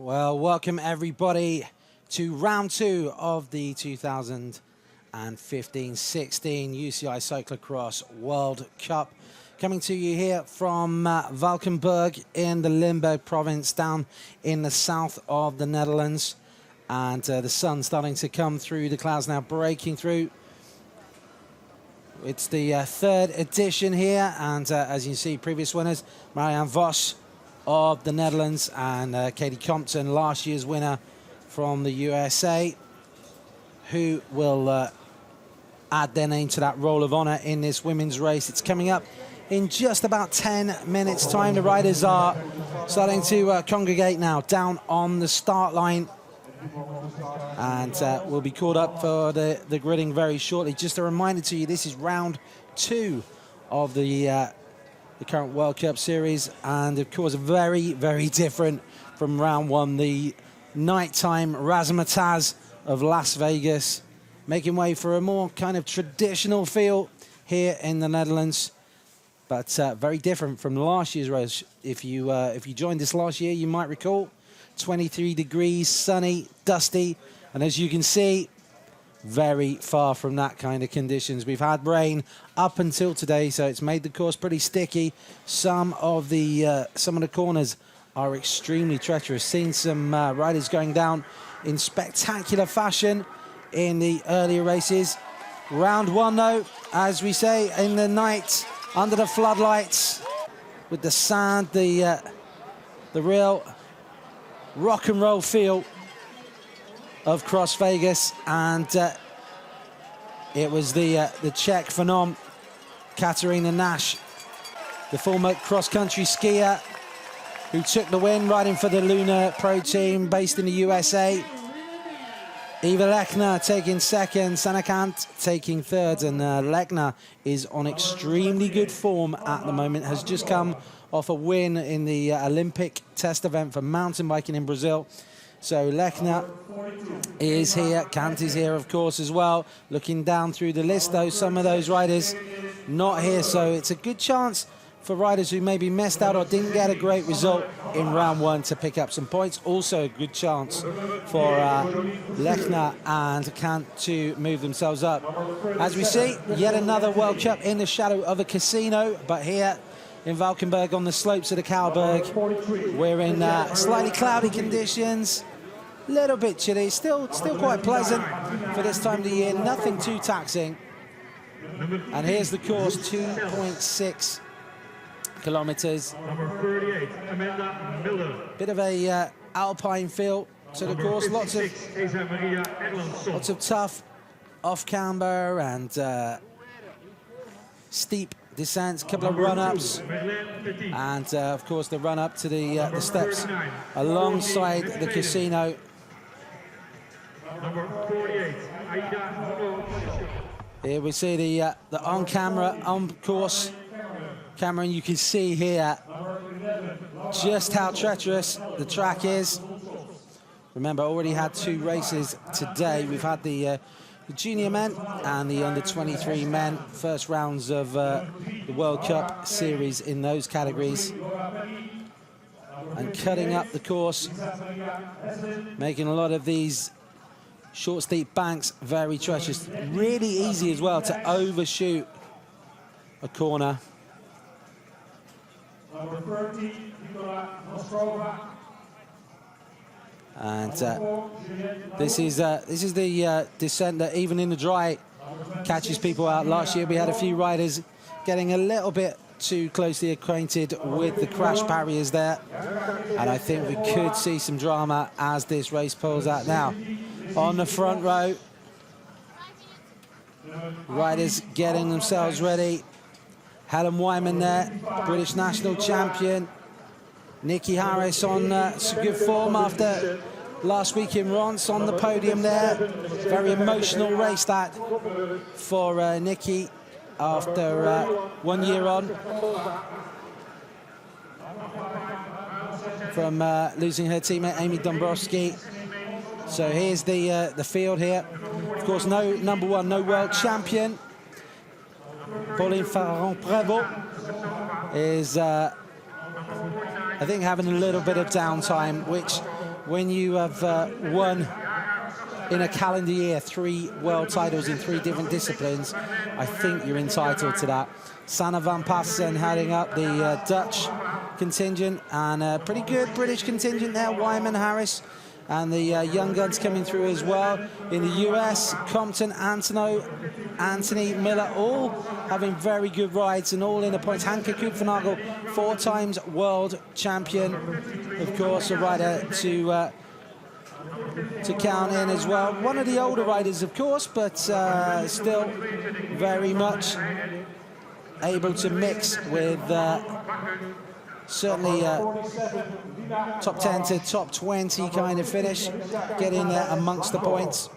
Well, welcome everybody to round 2 of the 2015-16 UCI Cyclo-cross World Cup. Coming to you here from Valkenburg in the Limburg province down in the south of the Netherlands. And the sun starting to come through the clouds now, breaking through. It's the third edition here, and as you see, previous winners, Marianne Vos of the Netherlands and Katie Compton, last year's winner from the USA, who will add their name to that roll of honor in this women's race. It's coming up in just about 10 minutes time. The riders are starting to congregate now down on the start line, and we'll be called up for the gridding very shortly. Just a reminder to you, this is round 2 of the current World Cup series, and of course very, very different from round 1. The nighttime razzmatazz of Las Vegas, making way for a more kind of traditional feel here in the Netherlands, but very different from last year's race. If you joined us last year, you might recall 23 degrees, sunny, dusty, and as you can see, very far from that kind of conditions. We've had rain up until today, so it's made the course pretty sticky. Some of the corners are extremely treacherous. Seen some riders going down in spectacular fashion in the earlier races. Round 1, though, as we say, in the night under the floodlights with the sand, the real rock and roll feel of Cross Vegas, and it was the Czech phenom, Katarina Nash, the former cross-country skier who took the win, riding for the Luna Pro team based in the USA. Eva Lechner taking second, Sanakant taking third, and Lechner is on extremely good form at the moment, has just come off a win in the Olympic test event for mountain biking in Brazil. So Lechner is here, Kant is here, of course, as well. Looking down through the list, though, some of those riders not here, so it's a good chance for riders who maybe missed out or didn't get a great result in round 1 to pick up some points. Also a good chance for Lechner and Kant to move themselves up. As we see, yet another World Cup in the shadow of a casino, but here in Valkenburg on the slopes of the Kalberg, we're in slightly cloudy conditions, a little bit chilly, still quite pleasant for this time of the year, nothing too taxing. And here's the course, 2.6 kilometers. Bit of a alpine feel to the course, lots of tough off camber and steep descents, a couple of run-ups, and of course the run-up to the steps alongside the casino. Here we see the on-camera, on-course camera, and you can see here just how treacherous the track is. Remember, already had 2 races today. We've had the junior men and the under-23 men, first rounds of the World Cup series in those categories. And cutting up the course, making a lot of these short, steep banks very treacherous. Really easy as well to overshoot a corner. And this is the descent that even in the dry catches people out. Last year we had a few riders getting a little bit too closely acquainted with the crash barriers there, and I think we could see some drama as this race pulls out now. On the front row, riders getting themselves ready Helen Wyman there, British national champion. Nikki Harris on some good form after last week in Reims on the podium there. Very emotional race that for Nikki after 1 year on from losing her teammate Amy Dombrowski. So here's the field here. Of course, no number one, no world champion. Pauline Ferrand-Prévot is, I think, having a little bit of downtime, which when you have won in a calendar year 3 world titles in 3 different disciplines, I think you're entitled to that. Sanne van Passen heading up the Dutch contingent, and a pretty good British contingent there, Wyman, Harris, and the young guns coming through as well. In the US, Compton, Anthony Miller, all having very good rides and all in the points. Hanke Kupfernagel, 4 times world champion, of course, a rider to count in as well. One of the older riders, of course, but still very much able to mix with certainly top 10 to top 20 kind of finish, get in there amongst the points.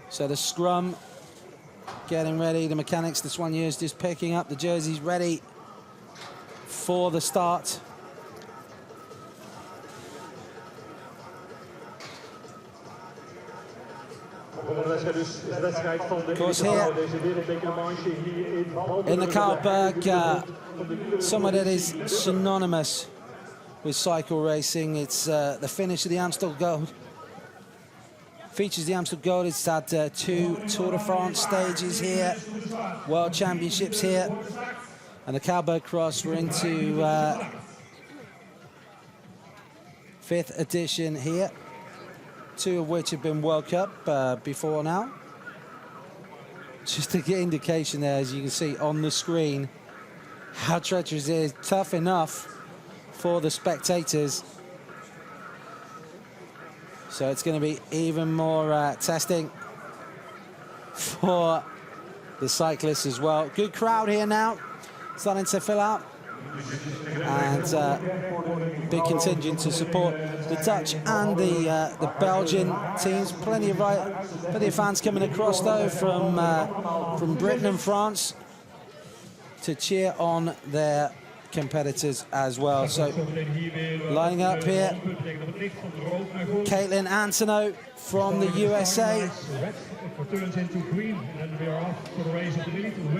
So the scrum getting ready, the mechanics, the Soigneuse just picking up the jerseys, ready for the start. Of course, here in the Valkenburg, somewhere that is synonymous with cycle racing. It's the finish of the Amstel Gold. Features the Amstel Gold. It's had 2 Tour de France stages here, World Championships here, and the Cyclo-cross. We're into 5th edition here, 2 of which have been World Cup before now. Just to get indication there, as you can see on the screen, how treacherous it is. Tough enough for the spectators. So it's going to be even more testing for the cyclists as well. Good crowd here now, starting to fill out. And big contingent to support the Dutch and the Belgian teams. Plenty of fans coming across though from Britain and France to cheer on their competitors as well. So lining up here, Caitlin Antonow from the USA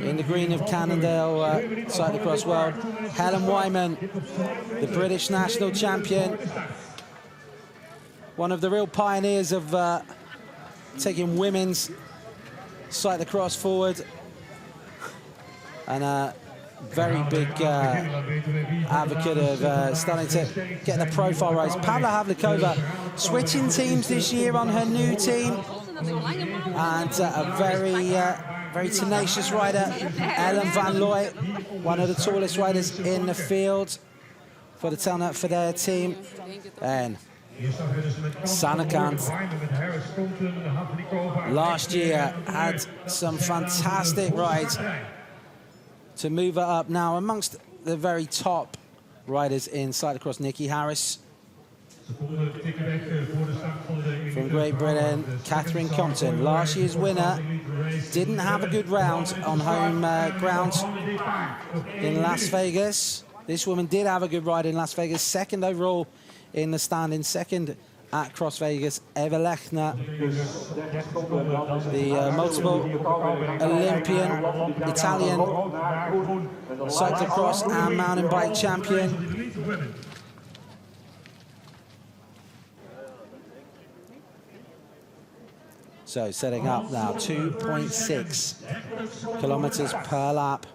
in the green of Cannondale Cyclo-cross World. Helen Wyman, the British national champion, one of the real pioneers of taking women's cyclo-cross forward, and a very big advocate of starting to get the profile rise. Pavla Havlikova switching teams this year on her new team, and a very tenacious rider, Ellen Van Looy, one of the tallest riders in the field for the Telnet for their team. And Sanekant last year had some fantastic rides to move her up now amongst the very top riders in cyclocross. Nikki Harris from Great Britain, Catherine Compton, last year's winner, didn't have a good round on home ground in Las Vegas. This woman did have a good ride in Las Vegas, 2nd overall in the standing, 2nd at Cross Vegas. Eva Lechner, the multiple Olympian, Italian cyclocross and mountain bike champion. So setting up now, 2.6 kilometers per lap.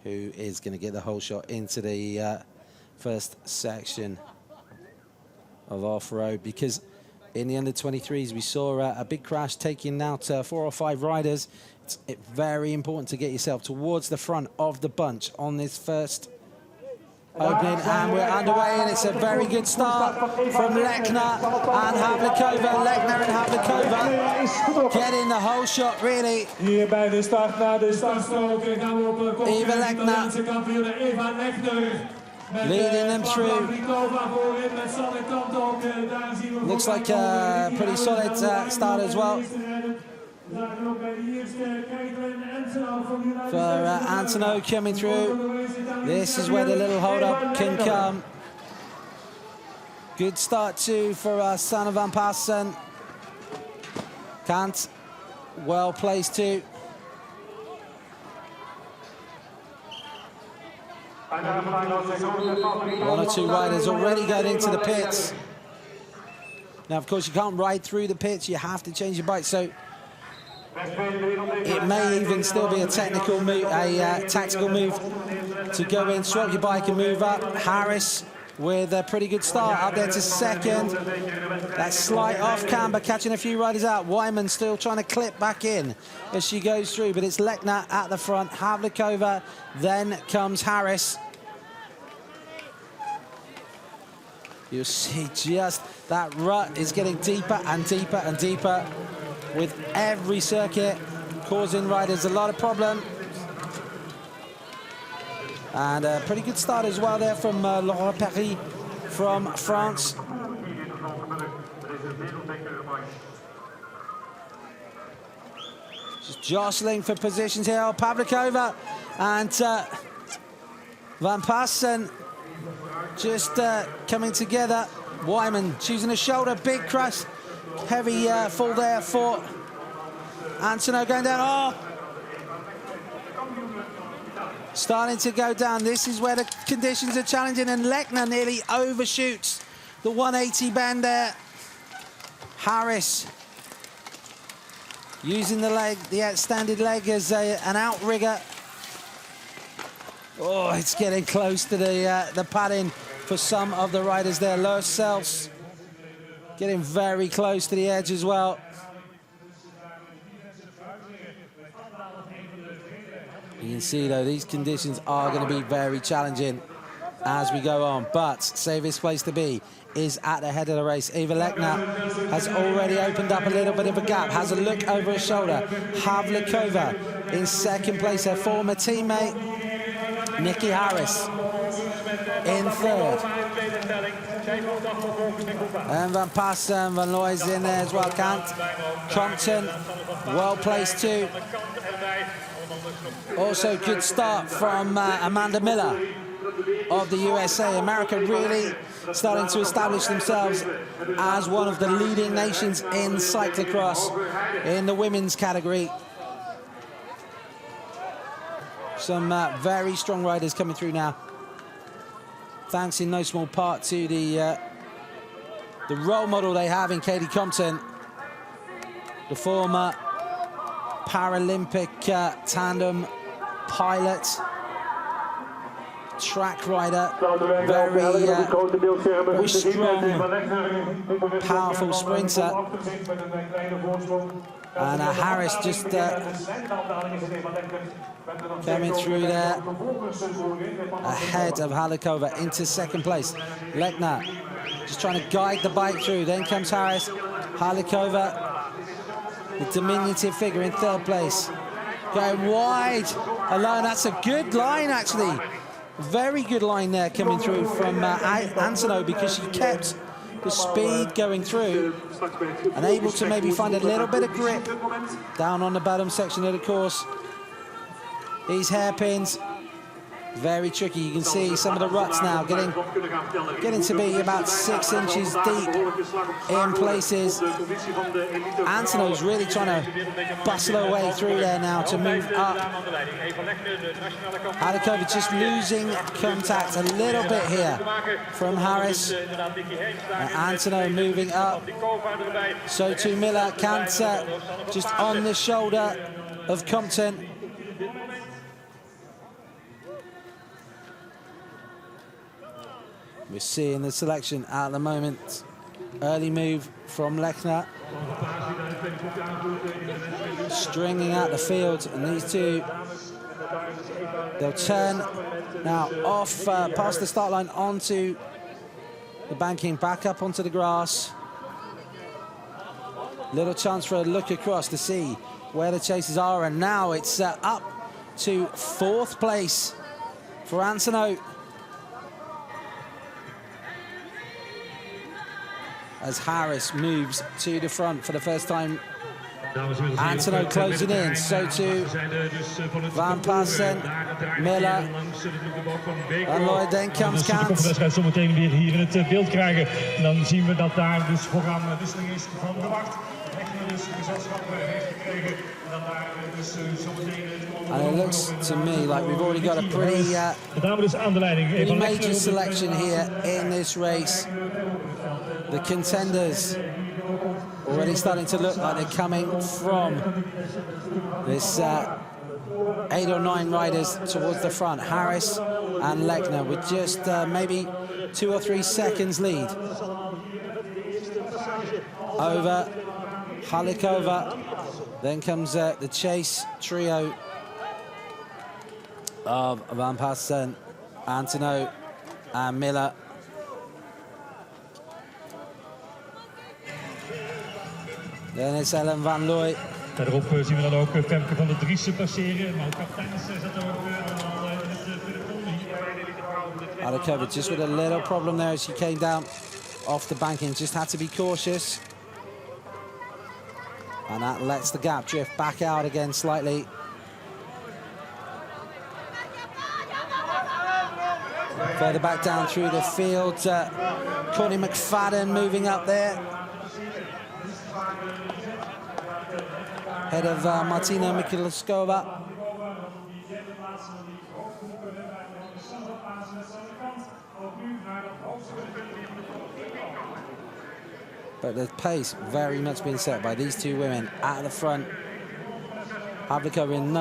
Who is going to get the whole shot into the first section of off-road, because in the under-23s we saw a big crash taking out 4 or 5 riders. It's very important to get yourself towards the front of the bunch on this first opening, and we're underway, and it's a very good start from Lechner and Havlikova. Lechner and Havlikova getting the whole shot, really. Hier bij de start, na de startstrook, gaan we op een Lechner leading them through. Looks like a pretty solid start as well for Antonov coming through. This is where the little hold-up can come. Good start too for Sanne van Passen. Kant, well placed too. One or two riders already got into the pits. Now, of course, you can't ride through the pits. You have to change your bike. So it may even still be a technical move, a tactical move to go in, swap your bike and move up. Harris with a pretty good start up there to second. That slight off camber catching a few riders out. Wyman still trying to clip back in as she goes through, but it's Lechner at the front, Havlikova, then comes Harris. You'll see just that rut is getting deeper and deeper and deeper with every circuit, causing riders a lot of problem. And a pretty good start as well there from Laurent Perry from France. Just jostling for positions here. Pavlikova and Van Passen just coming together. Wyman choosing a shoulder, big crush, heavy fall there for Antonov going down. Oh! Starting to go down. This is where the conditions are challenging, and Lechner nearly overshoots the 180 band there. Harris using the leg, the extended leg as an outrigger. Oh, it's getting close to the padding for some of the riders there. Lois Sels getting very close to the edge as well. You can see, though, these conditions are going to be very challenging as we go on. But safest place to be is at the head of the race. Eva Lechner has already opened up a little bit of a gap, has a look over her shoulder. Havlikova in second place, her former teammate, Nikki Harris, in third. And Van Passen, Van Looy's in there as well. Compton, well placed too. Also good start from Amanda Miller of the USA. America really starting to establish themselves as one of the leading nations in cyclocross in the women's category. Some very strong riders coming through now, thanks in no small part to the role model they have in Katie Compton, the former Paralympic tandem pilot, track rider, very strong, powerful sprinter. And Harris just coming through there ahead of Havlikova into second place. Lechner just trying to guide the bike through. Then comes Harris. Havlikova, the diminutive figure, in third place. Going wide alone. That's a good line, actually. Very good line there coming through from Antonov, because she kept the speed going through and able to maybe find a little bit of grip down on the bottom section of the course. These hairpins, very tricky. You can see some of the ruts now getting to be about 6 inches deep in places. Antonov's really trying to bustle her way through there now to move up. Havlikova just losing contact a little bit here from Harris. Antonov moving up. So too Miller. Cancer just on the shoulder of Compton. We're seeing the selection at the moment. Early move from Lechner. Stringing out the field, and these two, they'll turn Now off past the start line onto the banking, back up onto the grass. Little chance for a look across to see where the chasers are, and now it's up to 4th place for Antonio, as Harris moves to the front for the first time. Antonio closing in, so too Van Passen, Miller, en Lloyd, then comes Kant. De wedstrijd zometeen weer hier in het beeld krijgen. En dan zien we dat daar dus vooraan wisseling is van gewacht. Lechner dus gezelschap heeft gekregen. En dan daar dus zometeen... And it looks to me like we've already got a pretty major selection here in this race. The contenders already starting to look like they're coming from this 8 or 9 riders towards the front. Harris and Lechner with just maybe 2 or 3 seconds lead over Halikova. Then comes the chase trio of Van Passen, Antonio and Miller. Dan is Ellen van Looy. Verderop zien we dan ook Femke van der Driessen passeren. Maar ook kapiteins zat er ook allemaal in het peloton. Halikova just with a little problem there as she came down off the banking. Just had to be cautious. And that lets the gap drift back out again slightly. Further back down through the field, Courtney McFadden moving up there. Head of Martina Mikulaskova. But the pace very much being set by these two women at the front. Havlikova in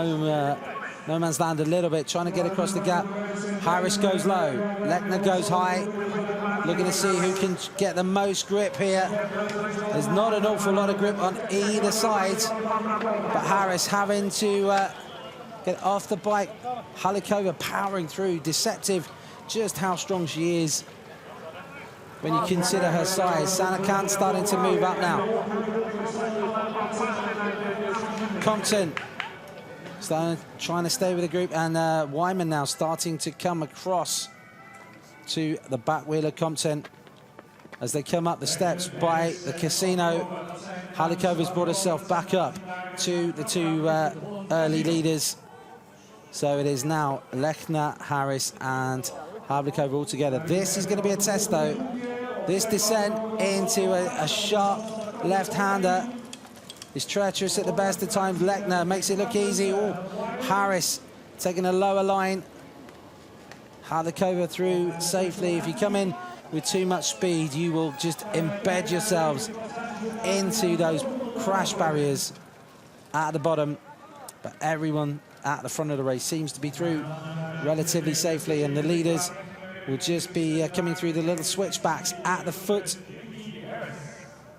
no man's land a little bit, trying to get across the gap. Harris goes low, Lechner goes high. Looking to see who can get the most grip here. There's not an awful lot of grip on either side, but Harris having to get off the bike. Halikova powering through, deceptive just how strong she is when you consider her size. Sanne Kant starting to move up now. Compton trying to stay with the group, and Wyman now starting to come across to the back wheel of Compton as they come up the steps by the casino. Halikova's brought herself back up to the two early leaders. So it is now Lechner, Harris and Havlikova all together. This is going to be a test though. This descent into a sharp left-hander is treacherous at the best of times. Lechner makes it look easy. Ooh, Harris taking a lower line. Halikova through safely. If you come in with too much speed, you will just embed yourselves into those crash barriers at the bottom. But everyone at the front of the race seems to be through relatively safely, and the leaders will just be coming through the little switchbacks at the foot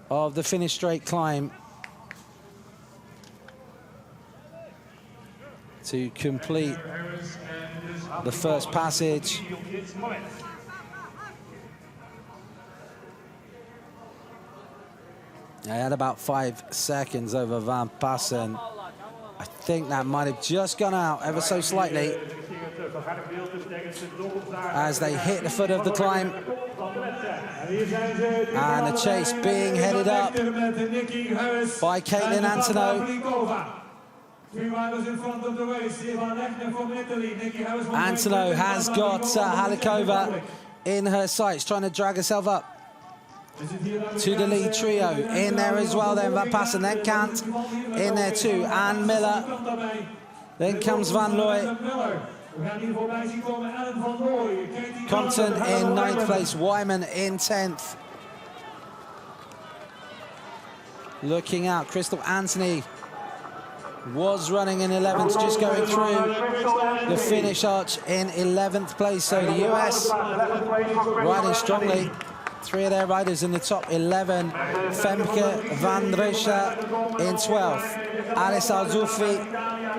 of the finish straight climb to complete the first passage. I had about 5 seconds over Van Passen. I think that might have just gone out ever so slightly as they hit the foot of the climb. And the chase being headed up by Caitlin Antonio. Antonio has got Halikova in her sights, trying to drag herself up to the lead trio. In there as well then, Van Passen, then Kant in there too, and Miller. Then comes Van Looy. Compton in 9th place, Wyman in 10th. Looking out, Crystal Anthony was running in 11th, just going through the finish arch in 11th place. So the US riding strongly. 3 of their riders in the top 11. Femke van Drescher in 12th. Alice Alzoufi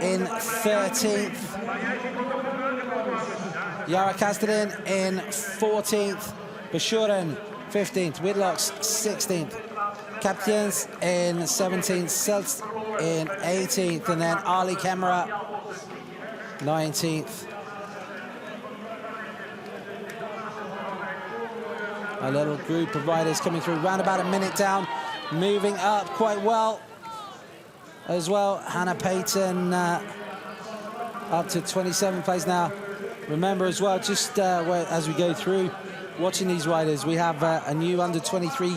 in 13th. Yara Kastelin in 14th. Bashurin 15th. Whitlocks 16th. Kaptians in 17th. Selst in 18th. And then Ali Kemmerer 19th. A little group of riders coming through, round about a minute down, moving up quite well as well. Hannah Payton up to 27th place now. Remember as well, just as we go through watching these riders, we have a new under-23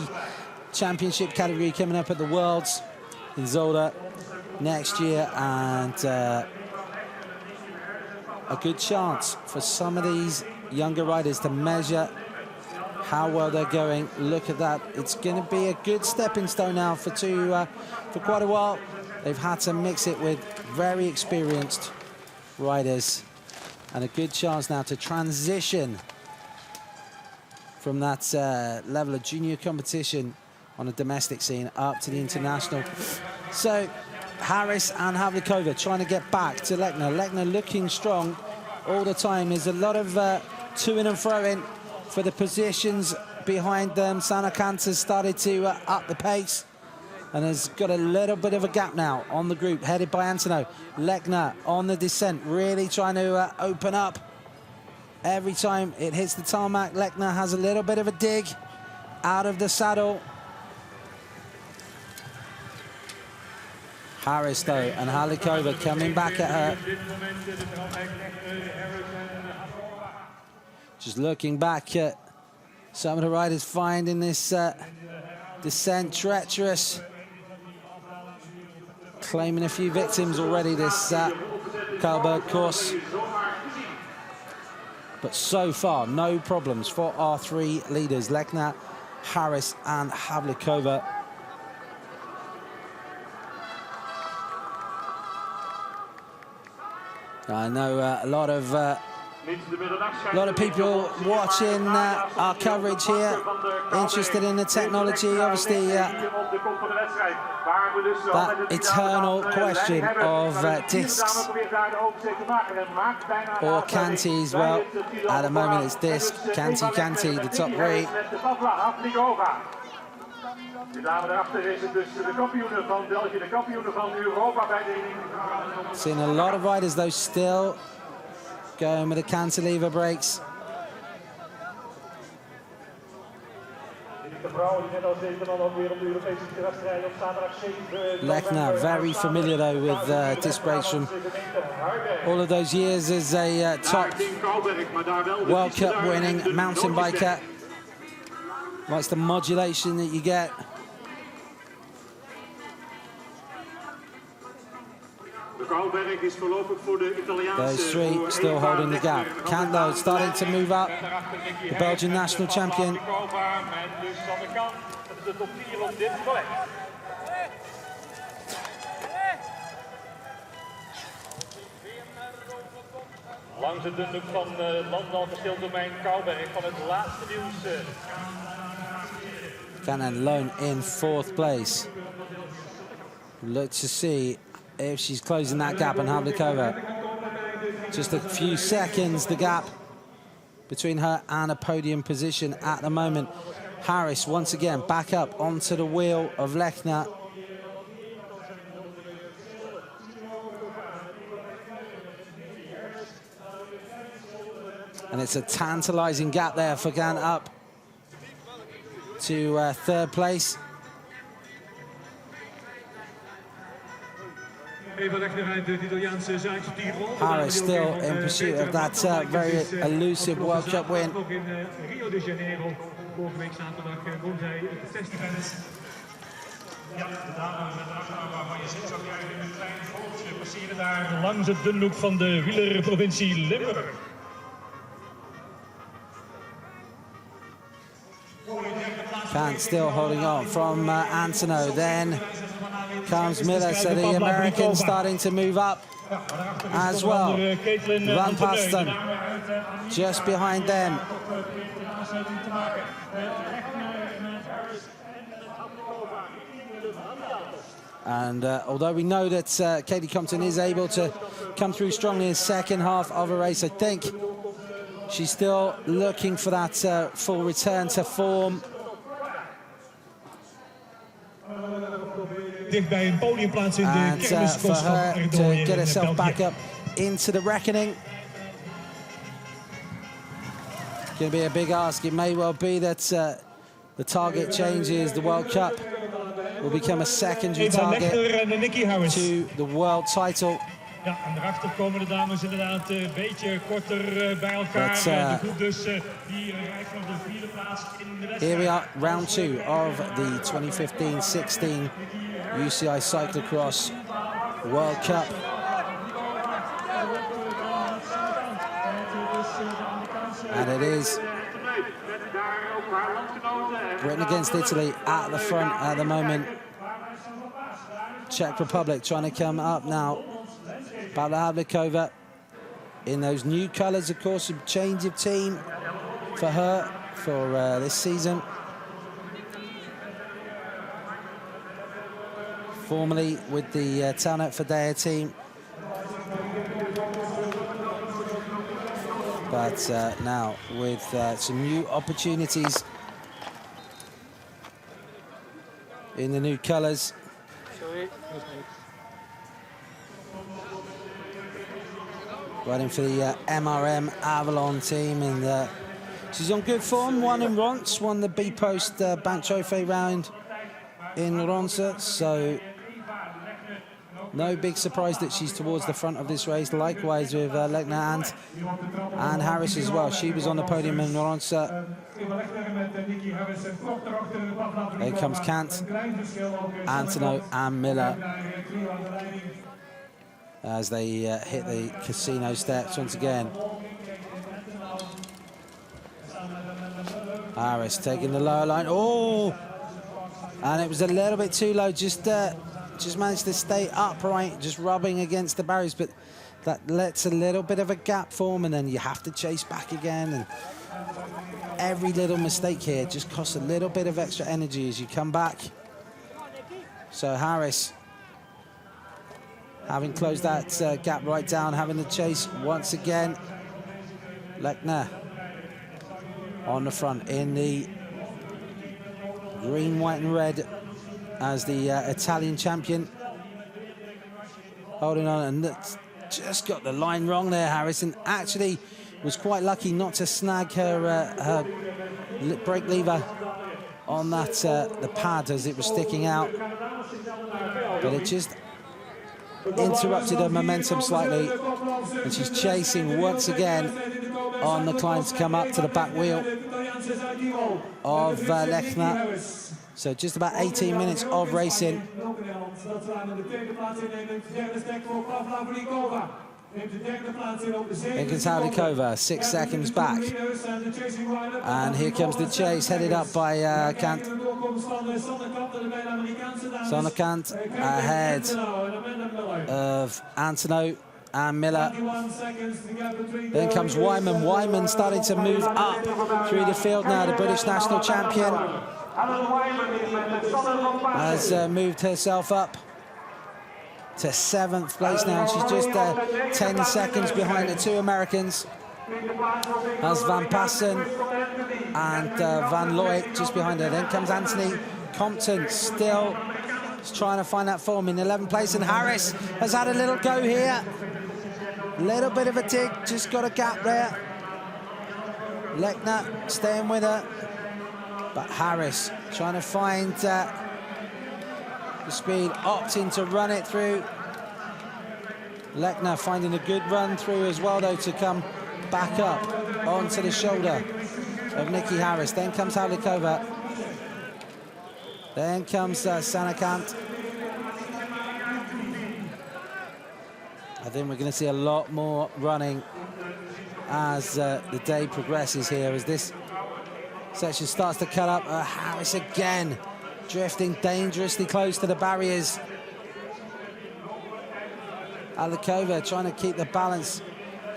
championship category coming up at the Worlds in Zolder next year, and a good chance for some of these younger riders to measure how well they're going. Look at that. It's going to be a good stepping stone now for quite a while. They've had to mix it with very experienced riders, and a good chance now to transition from that level of junior competition on a domestic scene up to the international. So Harris and Havlikova trying to get back to Lechner. Lechner looking strong all the time. There's a lot of to-in and fro-in for the positions behind them. Sanakant has started to up the pace and has got a little bit of a gap now on the group, headed by Antonov. Lechner on the descent, really trying to open up. Every time it hits the tarmac, Lechner has a little bit of a dig out of the saddle. Harris, though, and Havlikova coming back at her. Just looking back at some of the riders finding this descent treacherous. Claiming a few victims already, this Valkenburg course. But so far, no problems for our three leaders, Lechner, Harris and Havlikova. I know a lot of people watching our coverage here, interested in the technology. Obviously, that eternal question of discs or canties. Well, at the moment it's disc, canty, the top three. Seeing a lot of riders though still going with the cantilever brakes. Lechner very familiar though with disc brakes from all of those years as a top World Cup winning mountain biker. Likes the modulation that you get. Those three still holding the gap. Kando starting to move up, the Belgian national champion. Langs het dunloop van landbouw verschildomein Kouwberg van het laatste nieuws. Cannon Lone in 4th place. Look to see if she's closing that gap on Havlikova. Just a few seconds, the gap between her and a podium position at the moment. Harris once again back up onto the wheel of Lechner. And it's a tantalizing gap there for Gan up to 3rd place. Harris still in pursuit of that very elusive World Cup win. Ja, de dame met de achternaam waarvan je zit zou krijgen in een klein volksje passeren daar langs het dunloop van de wielerprovincie Limburg. Kant still holding on from Antonov. Then comes Miller, so the Americans starting to move up as well. Run past them, just behind them. And although we know that Katie Compton is able to come through strongly in the second half of a race, I think She's still looking for that full return to form. Dichtbij een podiumplaats in de And for her to get herself back up into the reckoning. Going to be a big ask. It may well be that the target changes. The World Cup will become a secondary target to the world title. Ja, en daarachter komen de dames inderdaad een beetje korter bij elkaar. De groep dus die rijdt van de 4e plaats in de wedstrijd. Here we are, round 2 of the 2015-16 UCI Cyclo-cross World Cup. And it is Britain against Italy at the front at the moment. Czech Republic trying to come up now. Valkenburg in those new colours, of course, a change of team for her for this season. Formerly with the Talent for Daya team. But now with some new opportunities in the new colours. Riding for the MRM Avalon team, and she's on good form. Won in Reims, won the B-Post Bank Trophy round in Reims, so no big surprise that she's towards the front of this race. Likewise with Lechner and Harris as well. She was on the podium in Reims. There comes Kant, Antonov and Miller as they hit the casino steps once again. Harris taking the lower line. Oh! And it was a little bit too low. Just managed to stay upright, just rubbing against the barriers, but that lets a little bit of a gap form, and then you have to chase back again. And every little mistake here just costs a little bit of extra energy as you come back. So Harris, having closed that gap right down, having the chase once again. Lechner on the front in the green, white and red as the Italian champion. Holding on, and just got the line wrong there, Harrison. Actually was quite lucky not to snag her brake lever on that the pad as it was sticking out. But it just interrupted her momentum slightly, and she's chasing once again on the climb to come up to the back wheel of Lechner. So just about 18 minutes of racing. Valkenburg 6 seconds back. And here comes the chase, headed up by Kant. Sonnekant ahead of Antonov and Miller. Then comes Wyman. Wyman starting to move up through the field now, the British national champion. Has moved herself up to 7th place now. She's just 10 seconds behind the 2 Americans. As Van Passen and Van Looy just behind her. Then comes Anthony Compton, still trying to find that form in 11th place. And Harris has had a little go here. Little bit of a dig, just got a gap there. Lechner staying with her. But Harris trying to find the speed, opting to run it through. Lechner finding a good run through as well, though, to come back up onto the shoulder of Nikki Harris. Then comes Valkenburg. Then comes Sonnekant. I think we're going to see a lot more running as the day progresses here, as this section starts to cut up. Harris again drifting dangerously close to the barriers. Valkenburg trying to keep the balance,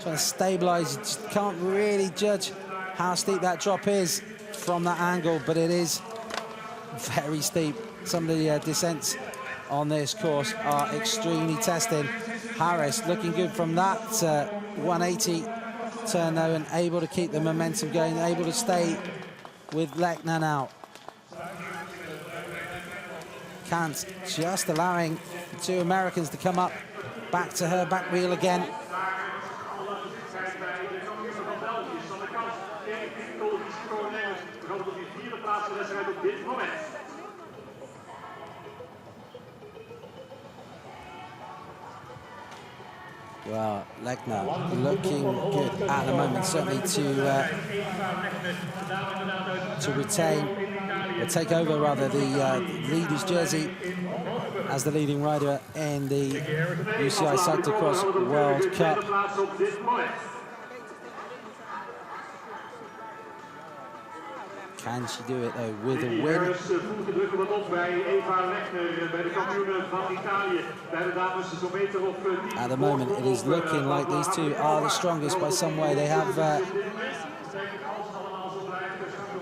trying to stabilize. You just can't really judge how steep that drop is from that angle, but it is very steep. Some of the descents on this course are extremely testing. Harris looking good from that 180 turn though, and able to keep the momentum going, able to stay with Lechner now. Kant just allowing the two Americans to come up back to her back wheel again. Well, Lechner looking good at the moment, certainly to retain, or take over rather, the leader's jersey as the leading rider in the UCI Cyclo-cross World Cup. Can she do it though with a win? At the moment, it is looking like these two are the strongest by some way. They have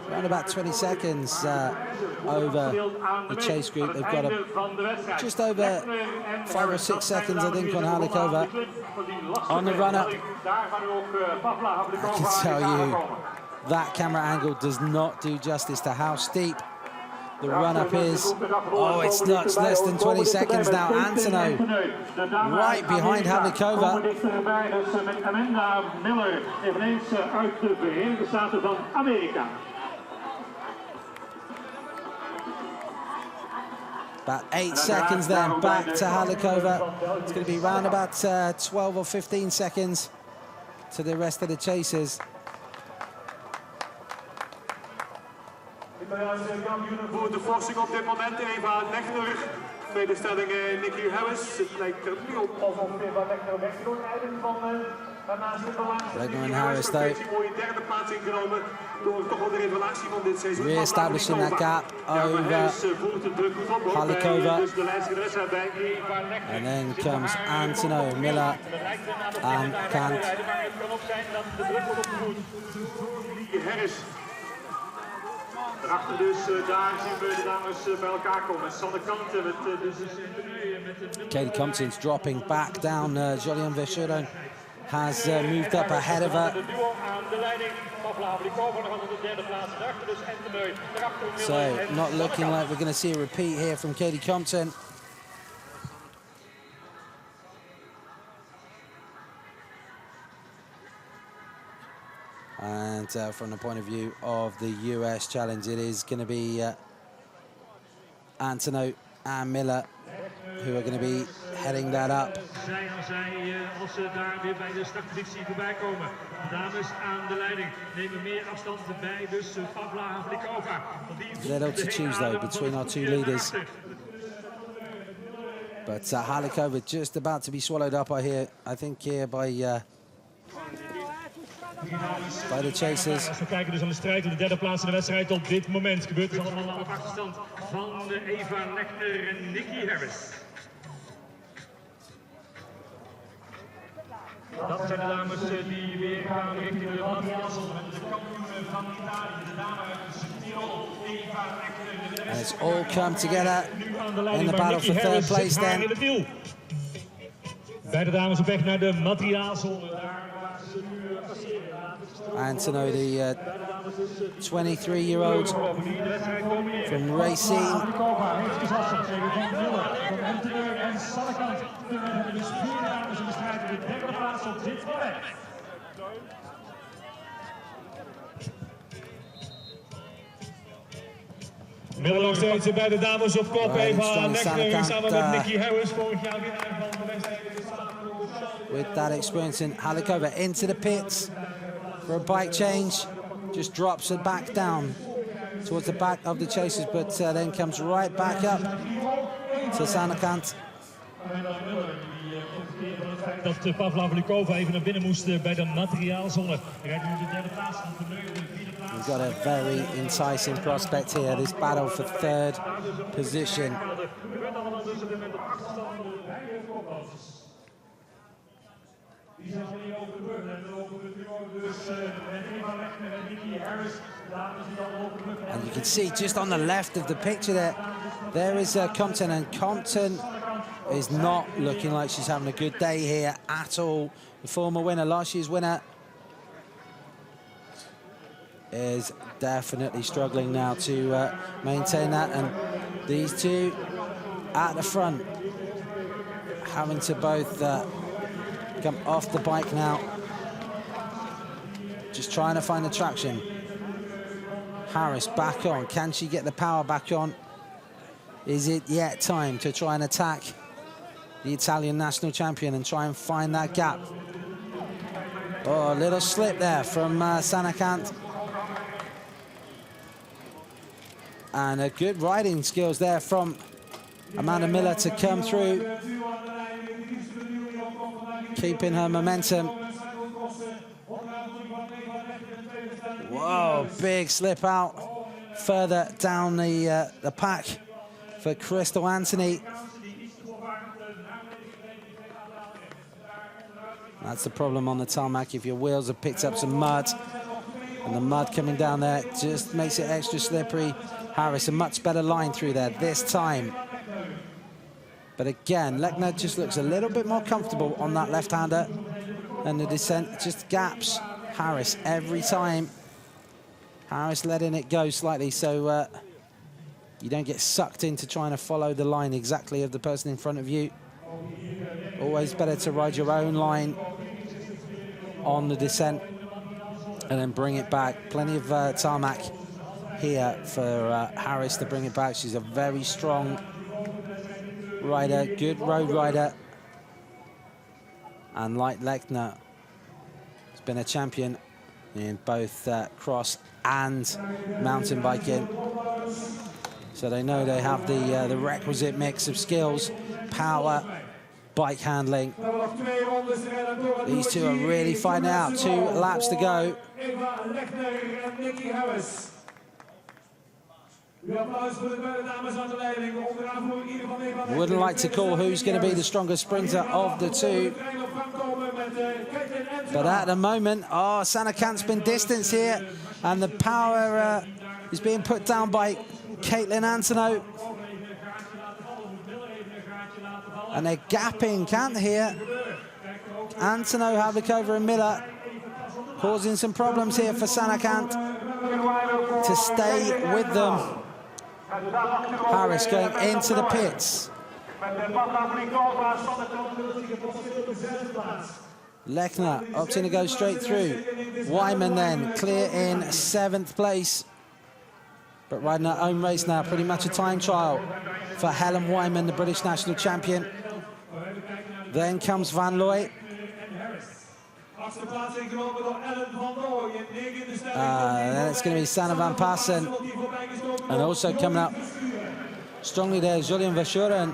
around about 20 seconds over the chase group. They've got just over 5 or 6 seconds, I think, on Halikova. On the run-up, I can tell you, that camera angle does not do justice to how steep the run-up is. Oh, it's not less than 20 seconds now. Antonov right behind Halikova. About 8 seconds then, back to Halikova. It's going to be round about 12 or 15 seconds to the rest of the chasers. Voor de forsing op dit moment, Eva Lechner. Tweede stelling Nicky Harris. Het lijkt er nu op alsof Eva Lechner weg gaat rijden van daarnaast in de laatste. Lechner and Harris though. Een mooie derde plaats ingenomen door toch wel de revelatie van dit seizoen. Re-establishing that gap over Halikova. And then comes Antonov, Miller and Kant. Daarachter dus, daar zien we de dames bij elkaar komen. Sanne Kanten met Katie Compton's dropping back down. Jolyon Verschuren has moved up ahead of her. So, not looking like we're going to see a repeat here from Katie Compton. And from the point of view of the US Challenge, it is going to be Antonov and Miller who are going to be heading that up. Als ze daar weer bij de startpositie voorbij komen. Dames aan de leiding nemen meer afstand bij, dus Pavla Havlikova. Little to choose though between our two leaders. But Halikova just about to be swallowed up, I think here by the chasers. Als we kijken dus aan de strijd om de derde plaats in de wedstrijd op dit moment gebeurt het allemaal op achterstand van Eva Lechner en Nicky Harris. Dat zijn de dames die weer gaan richting de materiaalzone met de kampioen van Italië, de dame uit Tirol, Eva Lechner. And it's all come together in the battle for third place then. Beide dames op weg naar de materiaalzone. Antonov, the 23-year-old from Racine. Miller nog steeds bij de dames op kop. Eva Lechner samen met Nicky Harris, vorig jaar winnaar van de wedstrijd. With that experience, and Halikova into the pits for a bike change. Just drops it back down towards the back of the chasers, but then comes right back up to Sanne Kant. Dat Pavla Havlikova even naar binnen moest bij de materiaalzone. Rijdt nu de derde plaats van de vierde plaats. We've got a very enticing prospect here, this battle for third position. And you can see just on the left of the picture there is Compton, and Compton is not looking like she's having a good day here at all. The former winner, last year's winner is definitely struggling now to maintain that, and these two at the front having to both come off the bike now, just trying to find the traction. Harris back on. Can she get the power back on? Is it yet time to try and attack the Italian national champion and try and find that gap? Oh, a little slip there from Sanakant. And a good riding skills there from Amanda Miller to come through, keeping her momentum. Whoa, big slip out further down the pack for Crystal Anthony. That's the problem on the tarmac. If your wheels have picked up some mud, and the mud coming down there just makes it extra slippery. Harris, a much better line through there this time. But again, Lechner just looks a little bit more comfortable on that left-hander, and the descent just gaps Harris every time. Harris letting it go slightly so you don't get sucked into trying to follow the line exactly of the person in front of you. Always better to ride your own line on the descent and then bring it back. Plenty of tarmac here for Harris to bring it back. She's a very strong rider, good road rider. And like Lechner, has been a champion in both cross and mountain biking. So they know they have the requisite mix of skills, power, bike handling. These two are really fighting out. 2 laps to go. Wouldn't like to call who's going to be the strongest sprinter of the two. But at the moment, oh, Sanakant's been distanced here, and the power is being put down by Caitlin Antonou. And they're gapping, can't hear. Antonou, Havlikova and Miller causing some problems here for Sanakant to stay with them. Harris going into the pits. Lechner opting to go straight through. Wyman then clear in 7th place. But riding her own race now, pretty much a time trial for Helen Wyman, the British national champion. Then comes Van Looy. Then it's going to be Sanne van Passen. And also coming up strongly there, Jolien Verschuren.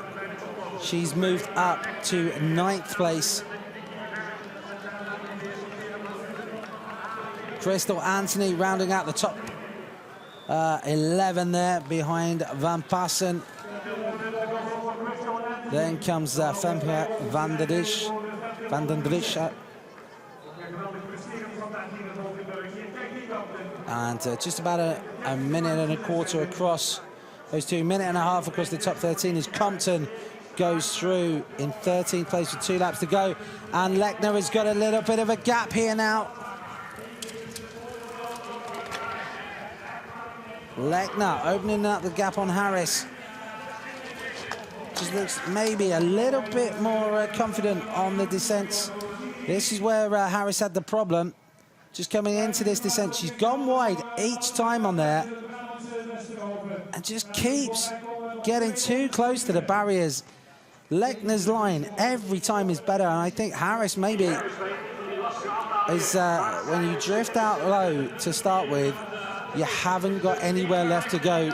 She's moved up to 9th place. Crystal Anthony rounding out the top 11 there behind Van Passen. Then comes Femke van der Drisch. And just about a minute and a quarter across those two, minute and a half across the top 13 as Compton goes through in 13th place with 2 laps to go. And Lechner has got a little bit of a gap here now. Lechner opening up the gap on Harris. Just looks maybe a little bit more confident on the descents. This is where Harris had the problem. Just coming into this descent, she's gone wide each time on there and just keeps getting too close to the barriers. Lechner's line every time is better, and I think Harris maybe is when you drift out low to start with, you haven't got anywhere left to go.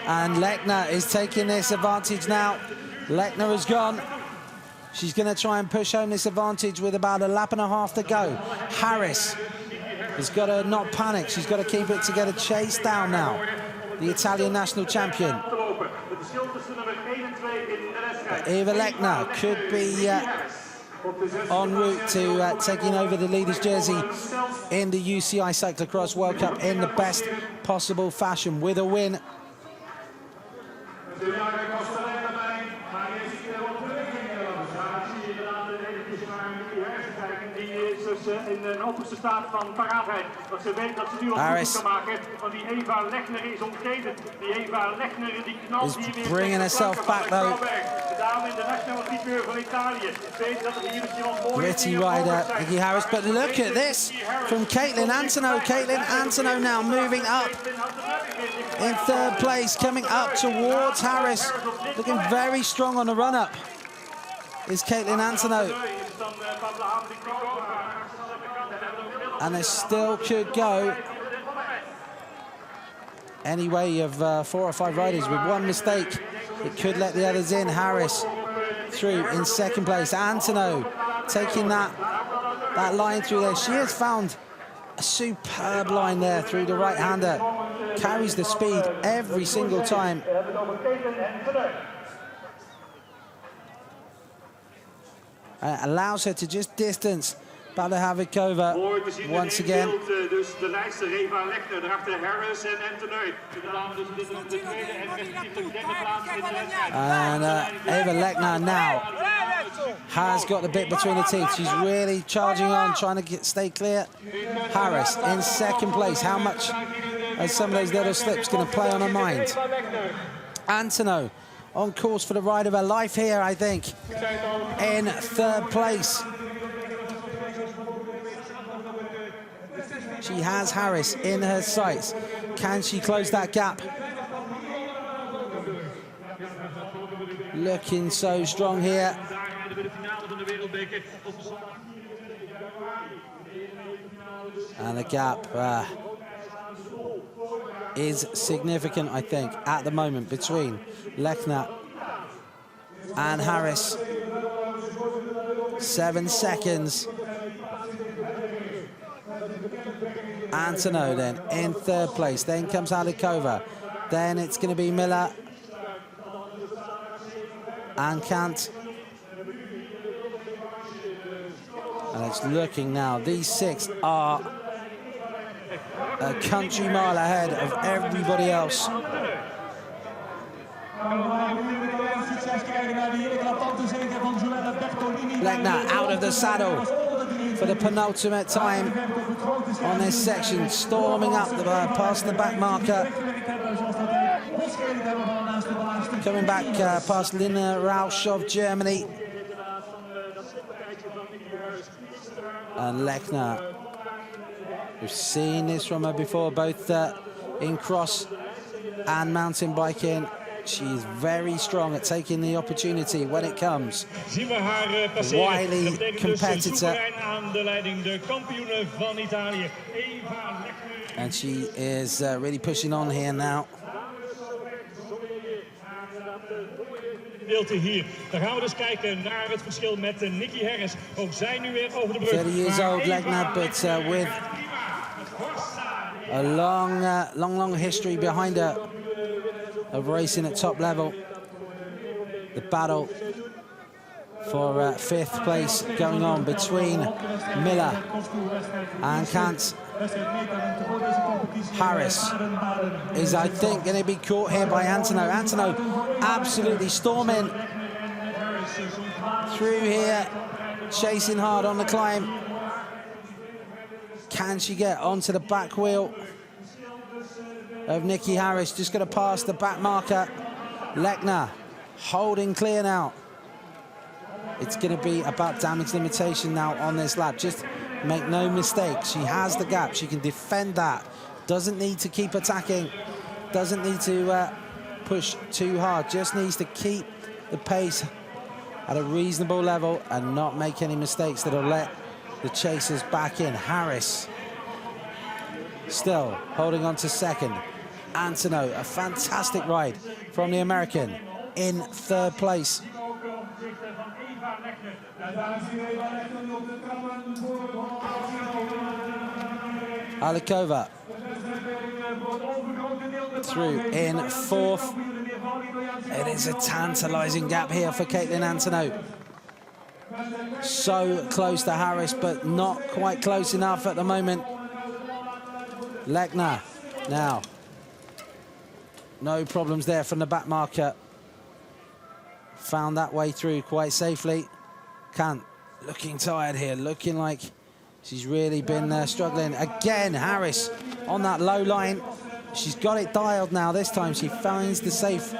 And Lechner is taking this advantage now. Lechner has gone. She's going to try and push home this advantage with about a lap and a half to go. Harris has got to not panic. She's got to keep it together, chase down now the Italian national champion. But Eva Lechner could be en route to taking over the leader's jersey in the UCI Cyclo-cross World Cup in the best possible fashion with a win. even naar Nicky Harris te kijken. Die is dus in een opperste staat van paraatheid. Want ze weet dat ze nu wat goed kan maken. Want die Eva Lechner is omgeven. Die Eva Lechner die knalt hier weer bringing herself back though. De dame in de nationale typeur van Italië. Weet dat het hier misschien wat mooie Gritty rider, Nicky Harris. But look at this from Caitlin Antonow. Caitlin Antonow now moving up in third place, coming up towards Harris. Looking very strong on the run-up is Caitlin Antonow. And it still could go any way of 4 or 5 riders. With one mistake, it could let the others in. Harris through in second place. Antonow taking that line through there. She has found a superb line there through the right-hander. Carries the speed every single time. Allows her to just distance Balahavikova once again. Dus de lijster Eva Lechner, daarachter Harris en Antonow. And Eva Lechner now has got the bit between the teeth. She's really charging on, trying to stay clear. Harris in second place. How much are some of those little slips going to play on her mind? Antonow on course for the ride of her life here, I think, in third place. She has Harris in her sights. Can she close that gap? Looking so strong here. And the gap is significant, I think, at the moment between Lechner and Harris. 7 seconds. Antonow then in third place. Then comes Alikova. Then it's going to be Miller and Kant. And it's looking now. These 6 are a country mile ahead of everybody else. Lechner out of the saddle for the penultimate time on this section, storming up past the back marker. Coming back past Lina Rausch of Germany. And Lechner, we've seen this from her before, both in cross and mountain biking. She's very strong at taking the opportunity when it comes. Wily competitor. And she is really pushing on here now. Hier. Dan gaan we dus kijken naar het verschil met Nicky Harris. Ook zij nu weer over de brug. 30 years old, Lechner, but with a long history behind her of racing at top level. The battle for 5th place going on between Miller and Kant. Harris is, I think, going to be caught here by Antonow. Antonow absolutely storming through here, chasing hard on the climb. Can she get onto the back wheel of Nicky Harris? Just going to pass the back marker. Lechner holding clear now. It's going to be about damage limitation now on this lap. Just make no mistake, she has the gap. She can defend that. Doesn't need to keep attacking. Doesn't need to push too hard. Just needs to keep the pace at a reasonable level and not make any mistakes that'll let the chasers back in. Harris still holding on to second. Antonow, a fantastic ride from the American in third place. Alikova through in fourth. It is a tantalizing gap here for Caitlin Antonow. So close to Harris, but not quite close enough at the moment. Lechner now. No problems there from the back marker. Found that way through quite safely. Kant looking tired here, looking like she's really been struggling. Again, Harris on that low line. She's got it dialed now. This time she finds the safe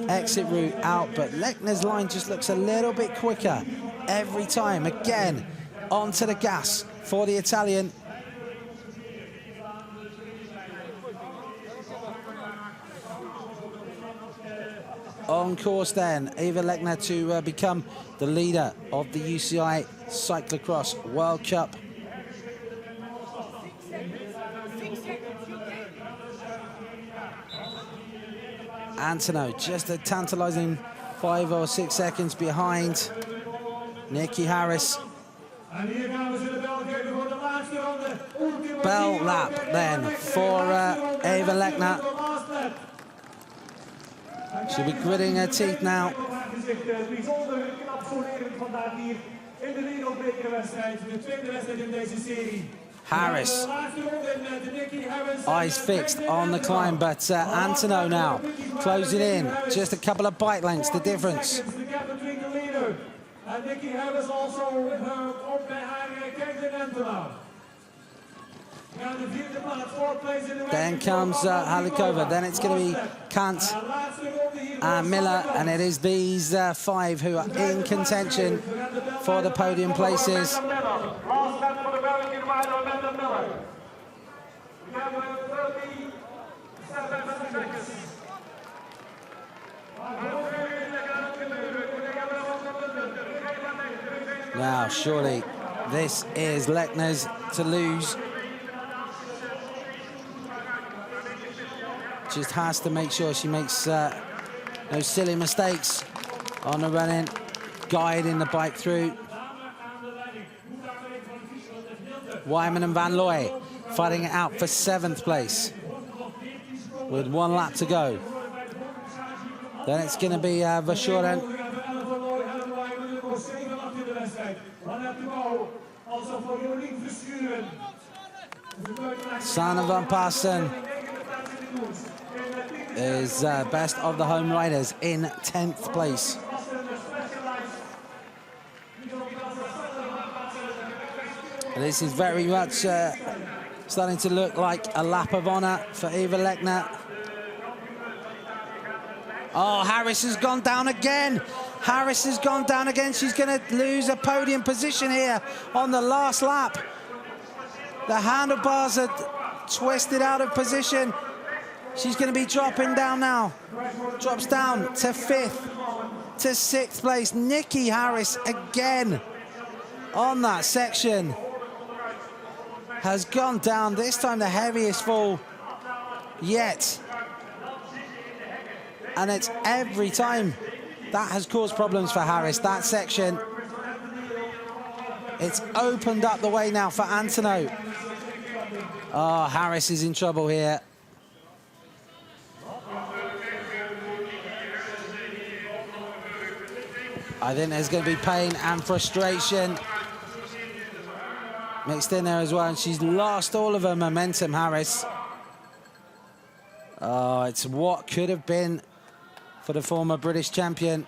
exit route out, but Lechner's line just looks a little bit quicker every time. Again, onto the gas for the Italian. On course then, Eva Lechner to become the leader of the UCI Cyclo-cross World Cup. Antonov just a tantalizing 5 or 6 seconds behind Nikki Harris. Bell lap then for Eva Lechner. She'll be gritting her teeth now. Harris, eyes fixed on the climb, but Antonov now closing in. Just a couple of bike lengths, the difference. Then comes Halikova, then it's going to be Kant and Miller, and it is these 5 who are in contention for the podium places. Now, surely this is Lechner's to lose. Just has to make sure she makes no silly mistakes on the running, guiding the bike through. Wyman and Van Looy fighting it out for 7th place with 1 lap to go. Then it's going to be Verschoren. Sanne van Passen is best of the home riders in 10th place. This is very much starting to look like a lap of honour for Eva Lechner. Oh, Harris has gone down again. Harris has gone down again. She's going to lose a podium position here on the last lap. The handlebars are twisted out of position. She's going to be dropping down now. Drops down to 5th, to 6th place. Nikki Harris again on that section has gone down. This time the heaviest fall yet. And it's every time that has caused problems for Harris, that section. It's opened up the way now for Antonov. Oh, Harris is in trouble here. I think there's going to be pain and frustration mixed in there as well, and she's lost all of her momentum, Harris. Oh, it's what could have been for the former British champion.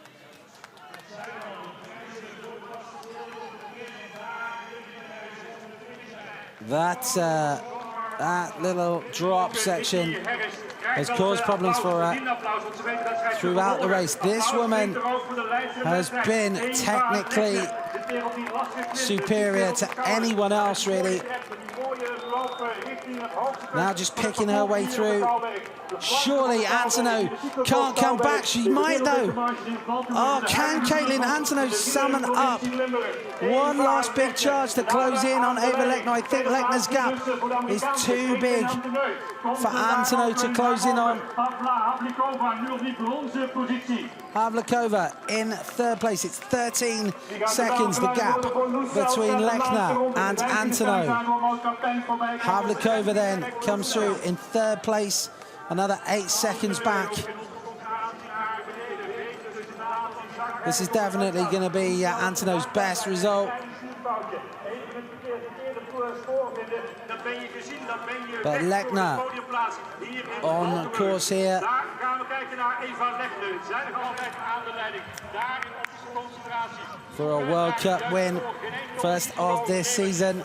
That little drop section has caused problems for her throughout the race. This woman has been technically superior to anyone else, really. Now just picking her way through. Surely Antonov can't come back. She might, though. Oh, can Caitlin Antonov summon up one last big charge to close in on Eva Lechner? I think Lechner's gap is too big for Antonov to close in on. Havlikova in 3rd place. It's 13 seconds, the gap between Lechner and Antonov. Havlikova then comes through in 3rd place, another 8 seconds back. This is definitely going to be Antonov's best result. But Lechner on course here. Eva Lechner. Zij nog altijd aan de leiding. Daar in optische concentratie. For a World Cup win, first of this season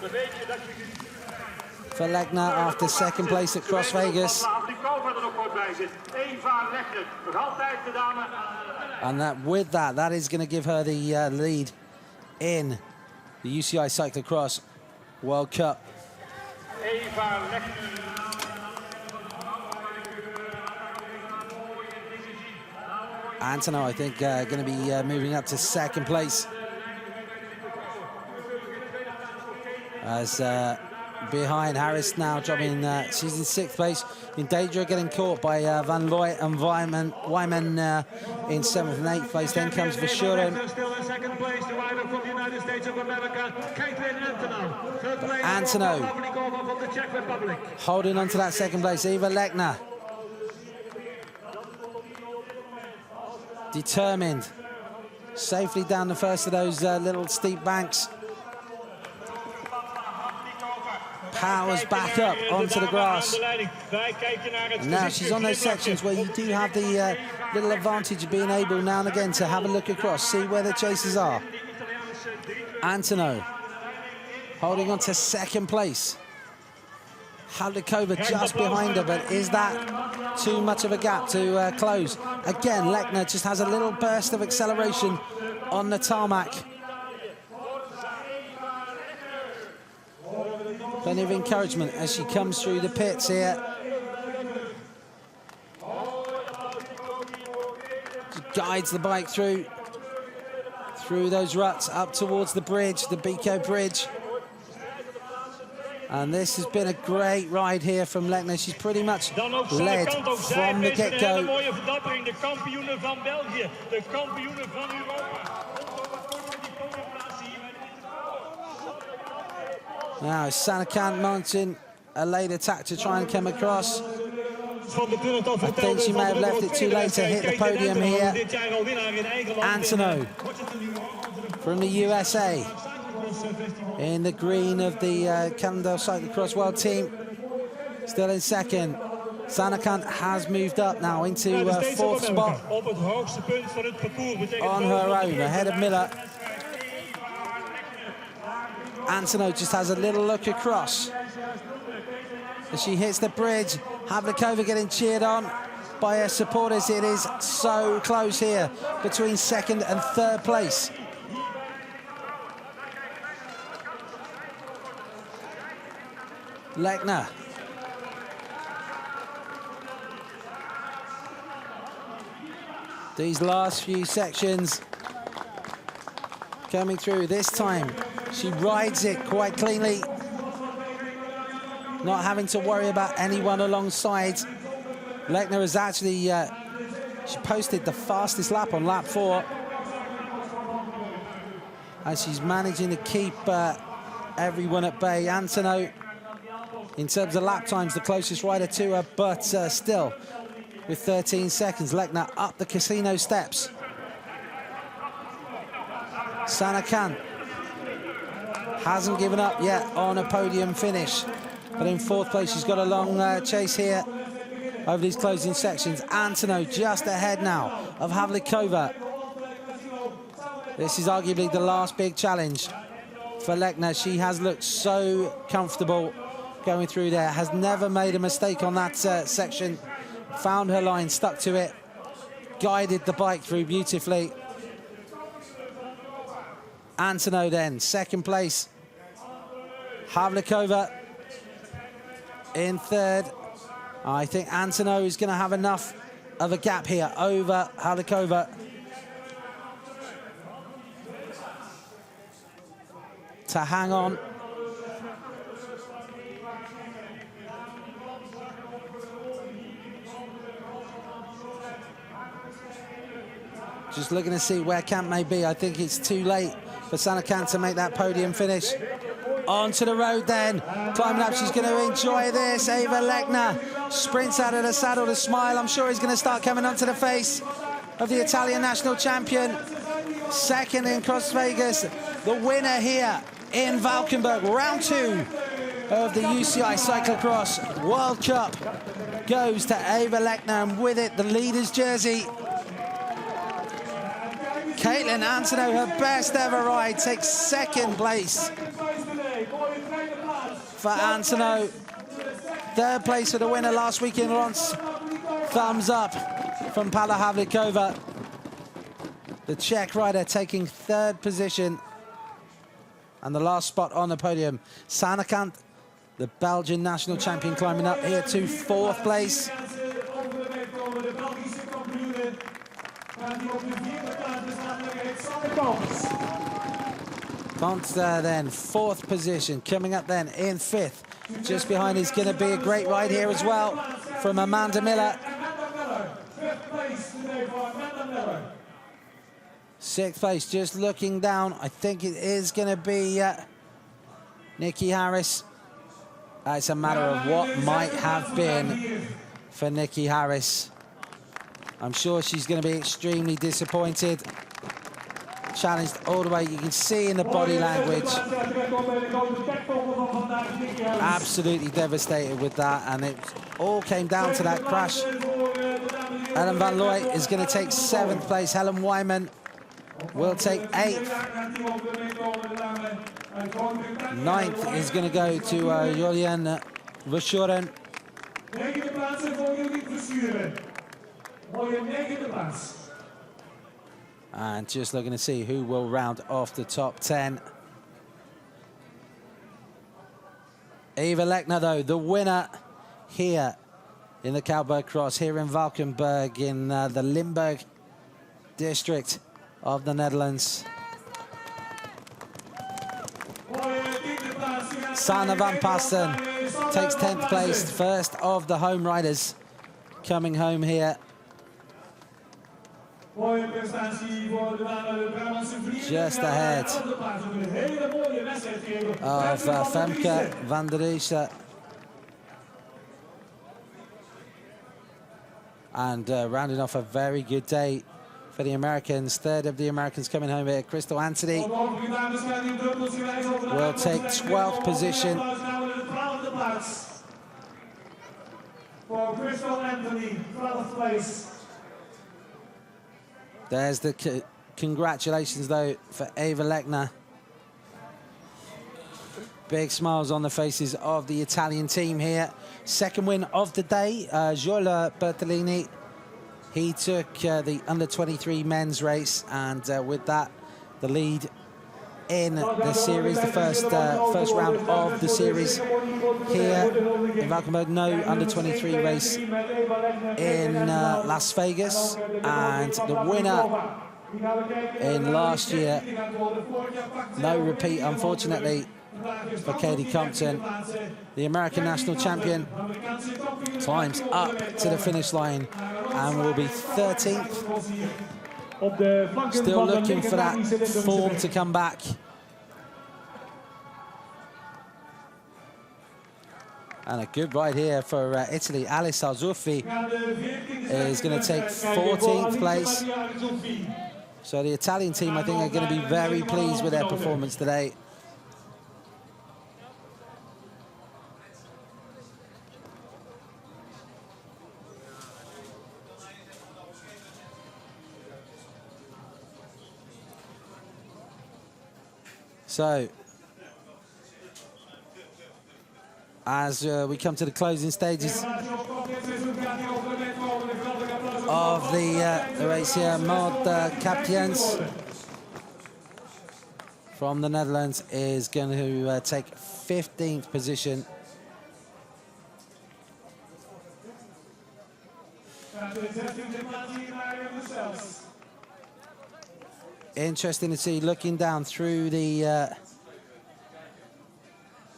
for Lechner after second place at Cross Vegas. And with that is going to give her the lead in the UCI Cyclo-cross World Cup. Antonov, I think, going to be moving up to second place. As behind Harris now dropping, she's in sixth place. In danger of getting caught by Van Looy and Wyman in seventh and eighth place. Then comes Verschuren. Still in second place, the rider from the United States of America, Antonov from the Czech Republic. Holding on to that second place. Eva Lechner. Determined. Safely down the first of those little steep banks. Powers back up onto the grass. And now she's on those sections where you do have the little advantage of being able now and again to have a look across, see where the chasers are. Antonov holding on to second place. Havlikova just behind her, but is that too much of a gap to close? Again, Lechner just has a little burst of acceleration on the tarmac. Plenty of encouragement as she comes through the pits here. She guides the bike through those ruts up towards the bridge, the Bico Bridge. And this has been a great ride here from Lechner. She's pretty much led from the get-go. Now Sanne mounting a late attack to try and come across. I think she may have left it too late to hit the podium here. Antonov from the USA in the green of the Cannondale Cyclo-cross World Team. Still in second. Sanne has moved up now into fourth spot on her own, ahead of Miller. Antonov just has a little look across as she hits the bridge. Havlikova getting cheered on by her supporters. It is so close here between second and third place. Lechner. These last few sections coming through. This time she rides it quite cleanly, not having to worry about anyone alongside. Lechner has actually, she posted the fastest lap on lap 4. And she's managing to keep everyone at bay. Antonov, in terms of lap times, the closest rider to her, but still with 13 seconds. Lechner up the casino steps. Sanne hasn't given up yet on a podium finish, but in fourth place. She's got a long chase here over these closing sections. Antonov just ahead now of Havlikova. This is arguably the last big challenge for Lechner. She has looked so comfortable going through there, has never made a mistake on that section, found her line, stuck to it, guided the bike through beautifully. Antonov then, second place. Havlikova in third. I think Antonov is going to have enough of a gap here over Havlikova to hang on. Just looking to see where Camp may be. I think it's too late for Sanne to make that podium finish. Onto the road then, climbing up. She's going to enjoy this. Eva Lechner sprints out of the saddle to smile. I'm sure he's going to start coming onto the face of the Italian national champion. Second in Cross Vegas, the winner here in Valkenburg, round 2 of the UCI Cyclo-cross World Cup. goes to Eva Lechner, and with it, the leader's jersey. Caitlin Antonou, her best ever ride, takes second place for Antonou. Third place for the winner last week in Lons. Thumbs up from Pala Havlikova. The Czech rider taking third position. And the last spot on the podium, Sanekant, the Belgian national champion, climbing up here to fourth place. Consta then fourth position, coming up then in fifth. Just behind is going to be a great ride here as well from Amanda Miller. Sixth place, just looking down, I think it is going to be Nikki Harris. It's a matter of what might have been for Nikki Harris. I'm sure she's going to be extremely disappointed. Challenged all the way, you can see in the body language. Absolutely devastated with that, and it all came down to that crash. Ellen Van Looy is going to take seventh place. Helen Wyman will take eighth. Ninth is going to go to Julian Verschuren. And just looking to see who will round off the top 10. Eva Lechner, though, the winner here in the Cyclo-cross, here in Valkenburg, in the Limburg district of the Netherlands. Sanne van Pasten takes 10th place, first of the home riders coming home here. Just ahead of Femke van der Riesen. And rounding off a very good day for the Americans. Third of the Americans coming home here. Crystal Anthony will take 12th position. For Crystal Anthony, 12th place. There's the congratulations, though, for Eva Lechner. Big smiles on the faces of the Italian team here. Second win of the day, Giulio Bertolini. He took the under-23 men's race, and with that, the lead in the series, the first round of the series here in Valkenburg. No under-23 race in Las Vegas, and the winner in last year, no repeat unfortunately for Katie Compton. The American national champion climbs up to the finish line and will be 13th. Still looking for that form to come back. And a good ride here for Italy. Alice Arzuffi is going to take 14th place. So the Italian team, I think, are going to be very pleased with their performance today. So, as we come to the closing stages of the race here, Maud Kapteins from the Netherlands is going to take 15th position. Interesting to see, looking down through the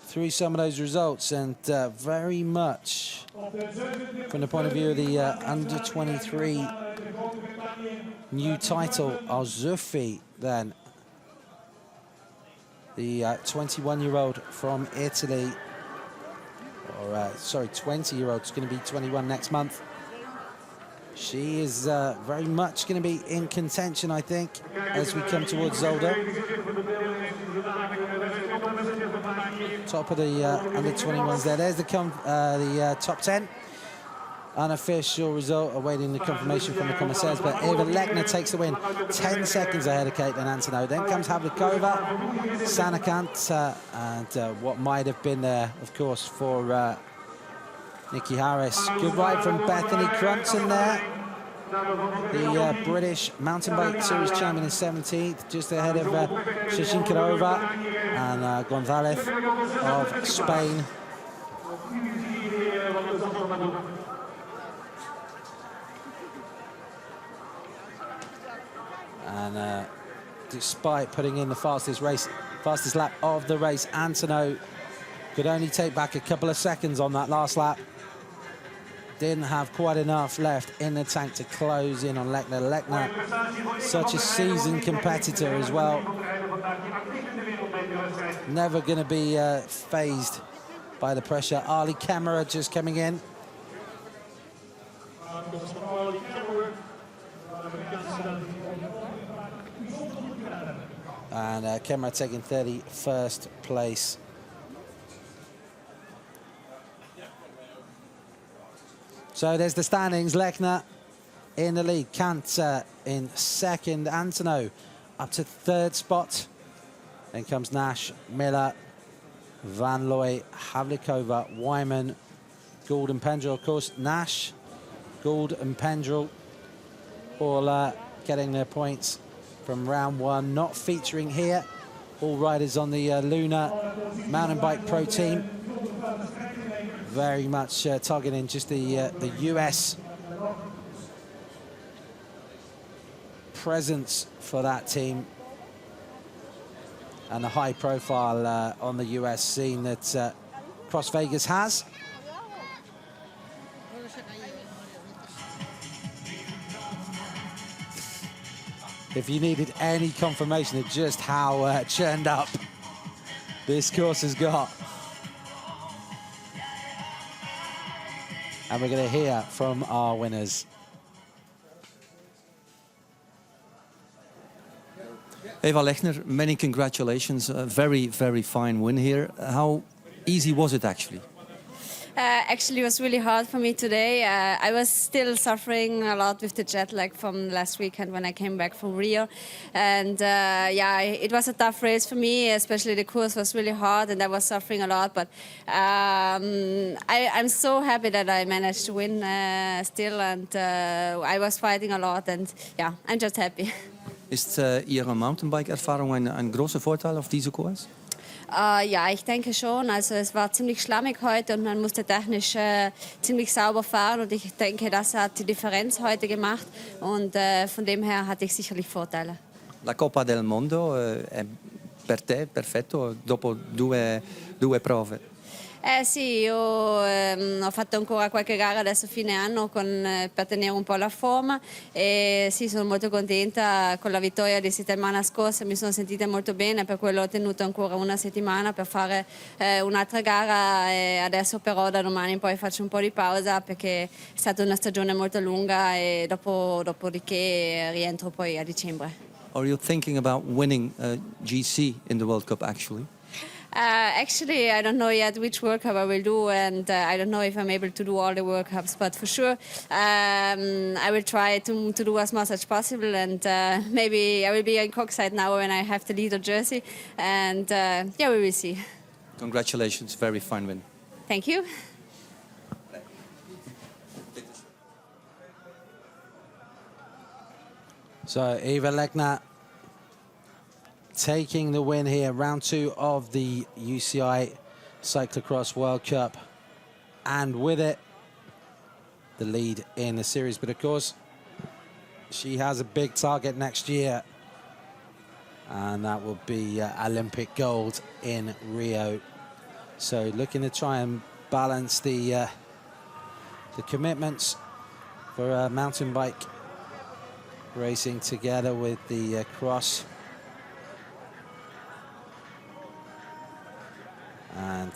through some of those results, and very much from the point of view of the under-23 new title, Arzuffi then, the 21-year-old from Italy, or sorry, 20-year-old, is going to be 21 next month. She is very much going to be in contention, I think, as we come towards Zolder. Top of the under-21s there. There's the top 10. unofficial result, awaiting the confirmation from the commissaires, but Eva Lechner takes the win, 10 seconds ahead of Caitlin Antonou. Then comes Havlikova, Sanakant, and what might have been there, of course, for Nikki Harris. Good ride from Bethany Crumpton there. The British mountain bike series champion in 17th, just ahead of Shashinkarova and Gonzalez of Spain. And despite putting in the fastest lap of the race, Antonou could only take back a couple of seconds on that last lap. Didn't have quite enough left in the tank to close in on Lechner. Lechner, such a seasoned competitor as well. Never going to be phased by the pressure. Ali Kemmerer just coming in. And Kemmerer taking 31st place. So there's the standings. Lechner in the lead, Kant in second, Antonou up to third spot. Then comes Nash, Miller, Van Looy, Havlikova, Wyman, Gould and Pendrell. Of course, Nash, Gould and Pendrell all getting their points from round one, not featuring here. All riders on the Luna Mountain Bike Pro Team. Very much targeting just the US presence for that team and the high profile on the US scene that Cross Vegas has. If you needed any confirmation of just how churned up this course has got. And we're going to hear from our winners. Eva Lechner, many congratulations. A very, very fine win here. How easy was it actually? Actually, it was really hard for me today. I was still suffering a lot with the jet lag from last weekend when I came back from Rio. And yeah, it was a tough race for me, especially the course was really hard and I was suffering a lot. But I'm so happy that I managed to win still. And I was fighting a lot and yeah, I'm just happy. Ist Ihre Mountainbike-Erfahrung ein großer Vorteil auf diese Kurs? Ja, ich denke schon. Also es war ziemlich schlammig heute und man musste technisch ziemlich sauber fahren und ich denke, das hat die Differenz heute gemacht und von dem her hatte ich sicherlich Vorteile. La Coppa del Mondo è per te perfetto dopo due prove. Sì, io ho fatto ancora qualche gara adesso fine anno per tenere un po' la forma e sì, sono molto contenta con la vittoria di settimana scorsa, mi sono sentita molto bene, per quello ho tenuto ancora una settimana per fare un'altra gara e adesso però da domani in poi faccio un po' di pausa perché è stata una stagione molto lunga e dopodiché rientro poi a dicembre. Are you thinking about winning GC in the World Cup actually? Actually, I don't know yet which World Cup I will do, and I don't know if I'm able to do all the World Cups, but for sure I will try to do as much as possible, and maybe I will be in cockside now when I have the leader jersey, and yeah, we will see. Congratulations, very fine win. Thank you. So Eva Lechner taking the win here, round two of the UCI Cyclo-cross World Cup, and with it, the lead in the series. But of course, she has a big target next year, and that will be Olympic gold in Rio. So looking to try and balance the commitments for mountain bike racing together with the cross. And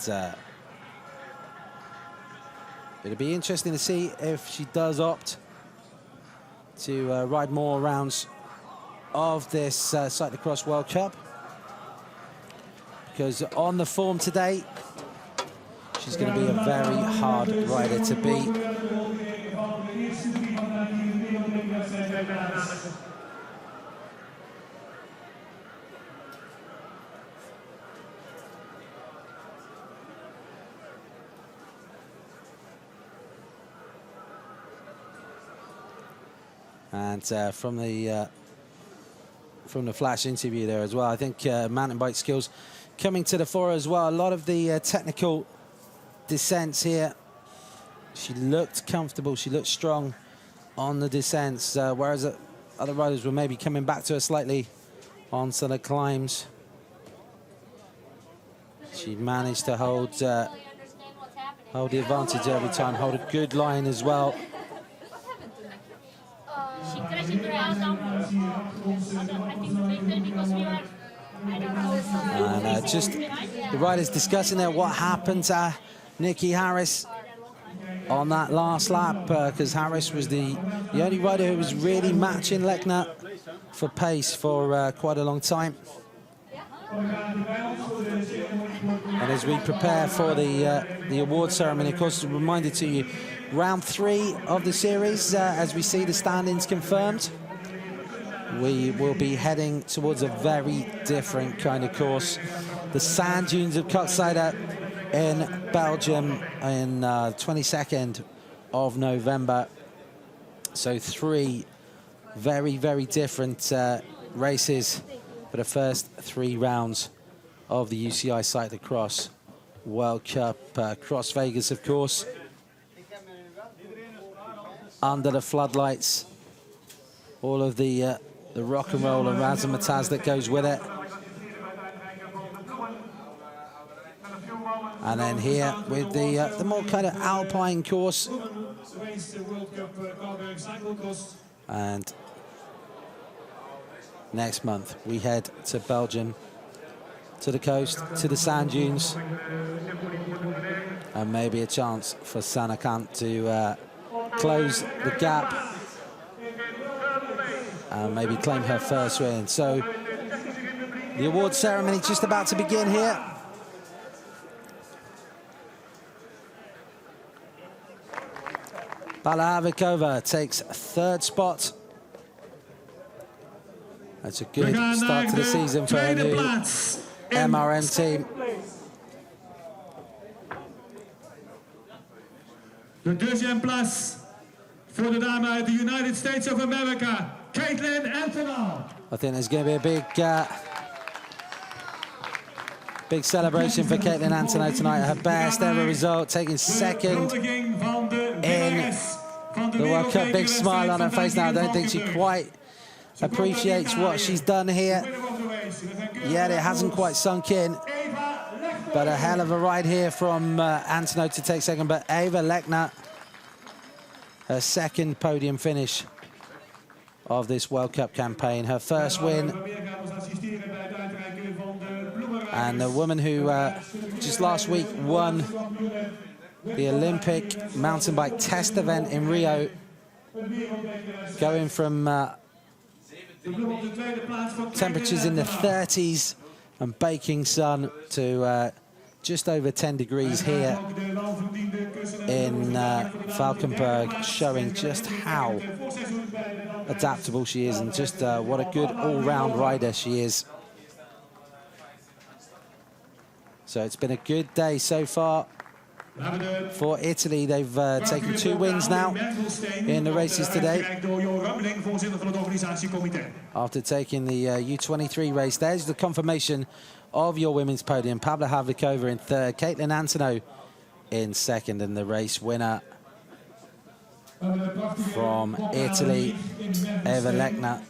it'll be interesting to see if she does opt to ride more rounds of this Cyclo-cross World Cup. Because on the form today, she's going to be a very hard rider to beat. bij de dames. And from the flash interview there as well, I think mountain bike skills coming to the fore as well. A lot of the technical descents here. She looked comfortable, she looked strong on the descents, whereas other riders were maybe coming back to her slightly on some of the climbs. She managed to hold the advantage every time, hold a good line as well. She crashed into the house down. I think later because we are, I don't know. And just the riders discussing there what happened to Nikki Harris on that last lap, because Harris was the only rider who was really matching Lechner for pace for quite a long time. And as we prepare for the award ceremony, of course, a reminder to you, round 3 of the series, as we see the standings confirmed, we will be heading towards a very different kind of course. The sand dunes of Koksijde in Belgium in 22nd of November. So 3 very, very different races for the first 3 rounds of the UCI Cyclo-cross World Cup. Cross Vegas, of course, under the floodlights. All of the rock and roll and razzmatazz that goes with it. And then here with the more kind of alpine course. And next month we head to Belgium, to the coast, to the sand dunes, and maybe a chance for Sanne Cant to close the gap and maybe claim her first win. So the award ceremony just about to begin here. Balahavikova takes 3rd spot. That's a good start to the season for her new MRN team. De deuxième place voor de dame uit de United States of America, Caitlin Antonov. I think there's going to be a big celebration for Caitlin Antonov tonight. Her best ever result, taking 2nd in the World Cup. Big smile on her face now. I don't think she quite appreciates what she's done here. Yet it hasn't quite sunk in. But a hell of a ride here from Antonov to take 2nd. But Eva Lechner, her 2nd podium finish of this World Cup campaign. Her first win. And a woman who just last week won the Olympic mountain bike test event in Rio, going from temperatures in the 30s and baking sun to just over 10 degrees here in Valkenburg, showing just how adaptable she is and just what a good all-round rider she is. So it's been a good day so far for Italy. They've taken 2 wins now in the races today, after taking the U23 race. There's the confirmation of your women's podium. Pavla Havlikova in 3rd, Caitlin Antonov in 2nd, and the race winner from Italy, Eva Lechner.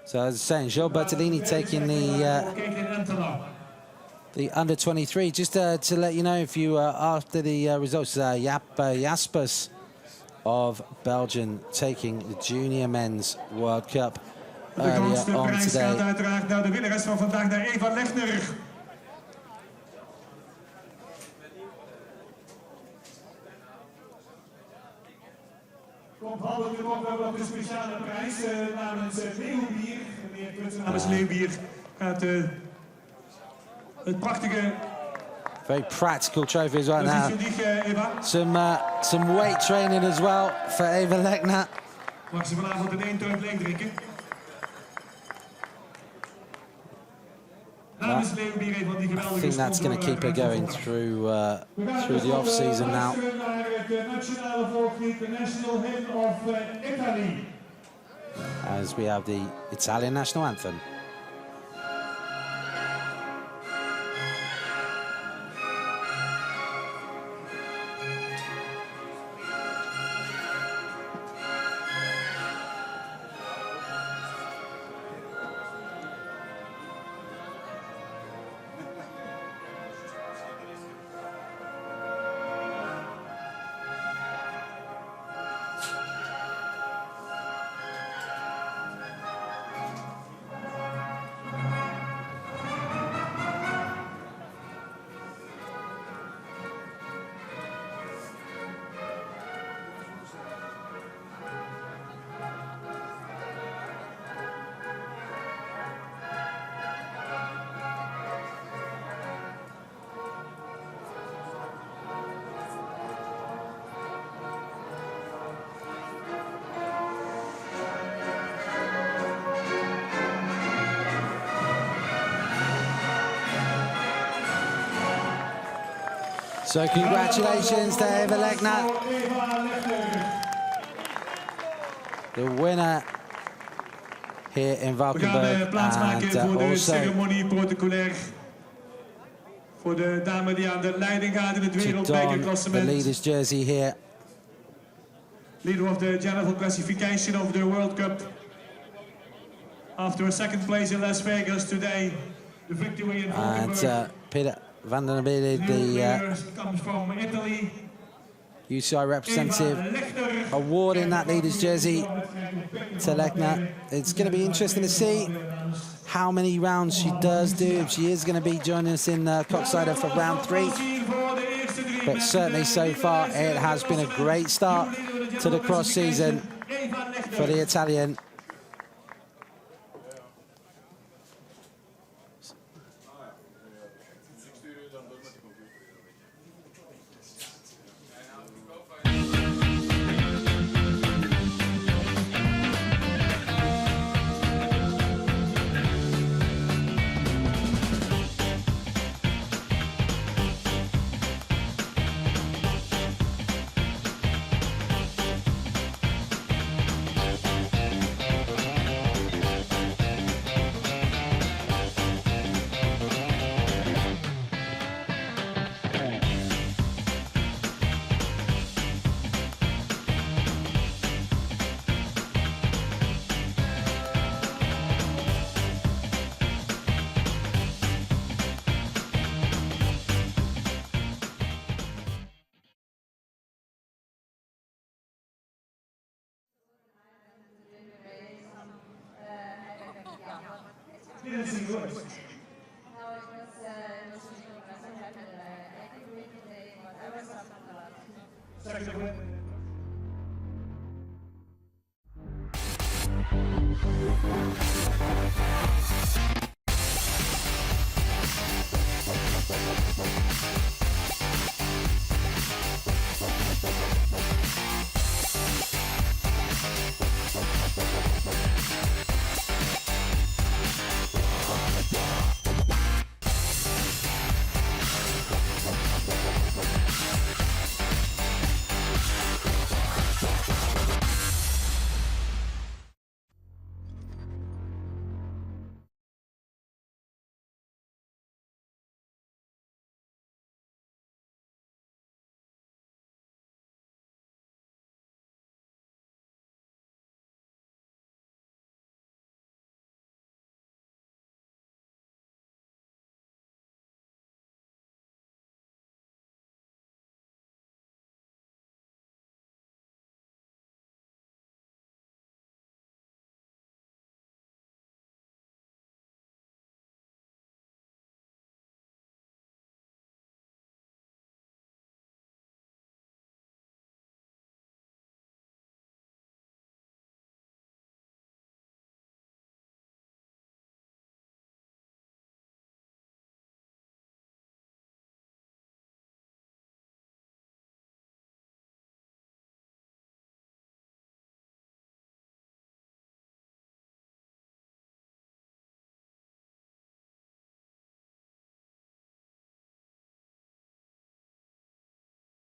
So as I was saying, Gilles Bertolini taking the under-23. Just to let you know, if you after the results, Jaap Jaspers of Belgium taking the Junior Men's World Cup earlier on today. Uiteraard naar de winnares van vandaag, naar Eva Lechner. Komt hadden we ook nog een speciale prijs namens Leeuwbier. Meneer Kunst namens Leeuwbier gaat het prachtige Very practical trophies right Dat now. is je niet, Eva. Some weight training as well for Eva Lechner. Mag ze vanavond in 1 teug leeg drinken? Namens Leeuwbier, een van die I geweldige think that's going to keep her going through the off season now. Naar het nationale volkslied, de national hymn of Italy. As we have the Italian national anthem. So congratulations to Eva Lechner, the winner here in We gaan Valkenburg, plaatsmaken voor de also ceremonie protocolair. Voor de dame die aan de leiding gaat in het to don the wereldbekerklassement. leaders jersey here. Leader of the general classification of the World Cup. After a second place in Las Vegas today, the victory in And Valkenburg. Peter van der Bille, the Comes from Italy. UCI representative, awarding that leaders jersey to Lechner. It's going to be interesting to see how many rounds she does do. She is going to be joining us in Coxside for round 3. But certainly so far, it has been a great start to the cross season for the Italian. Second.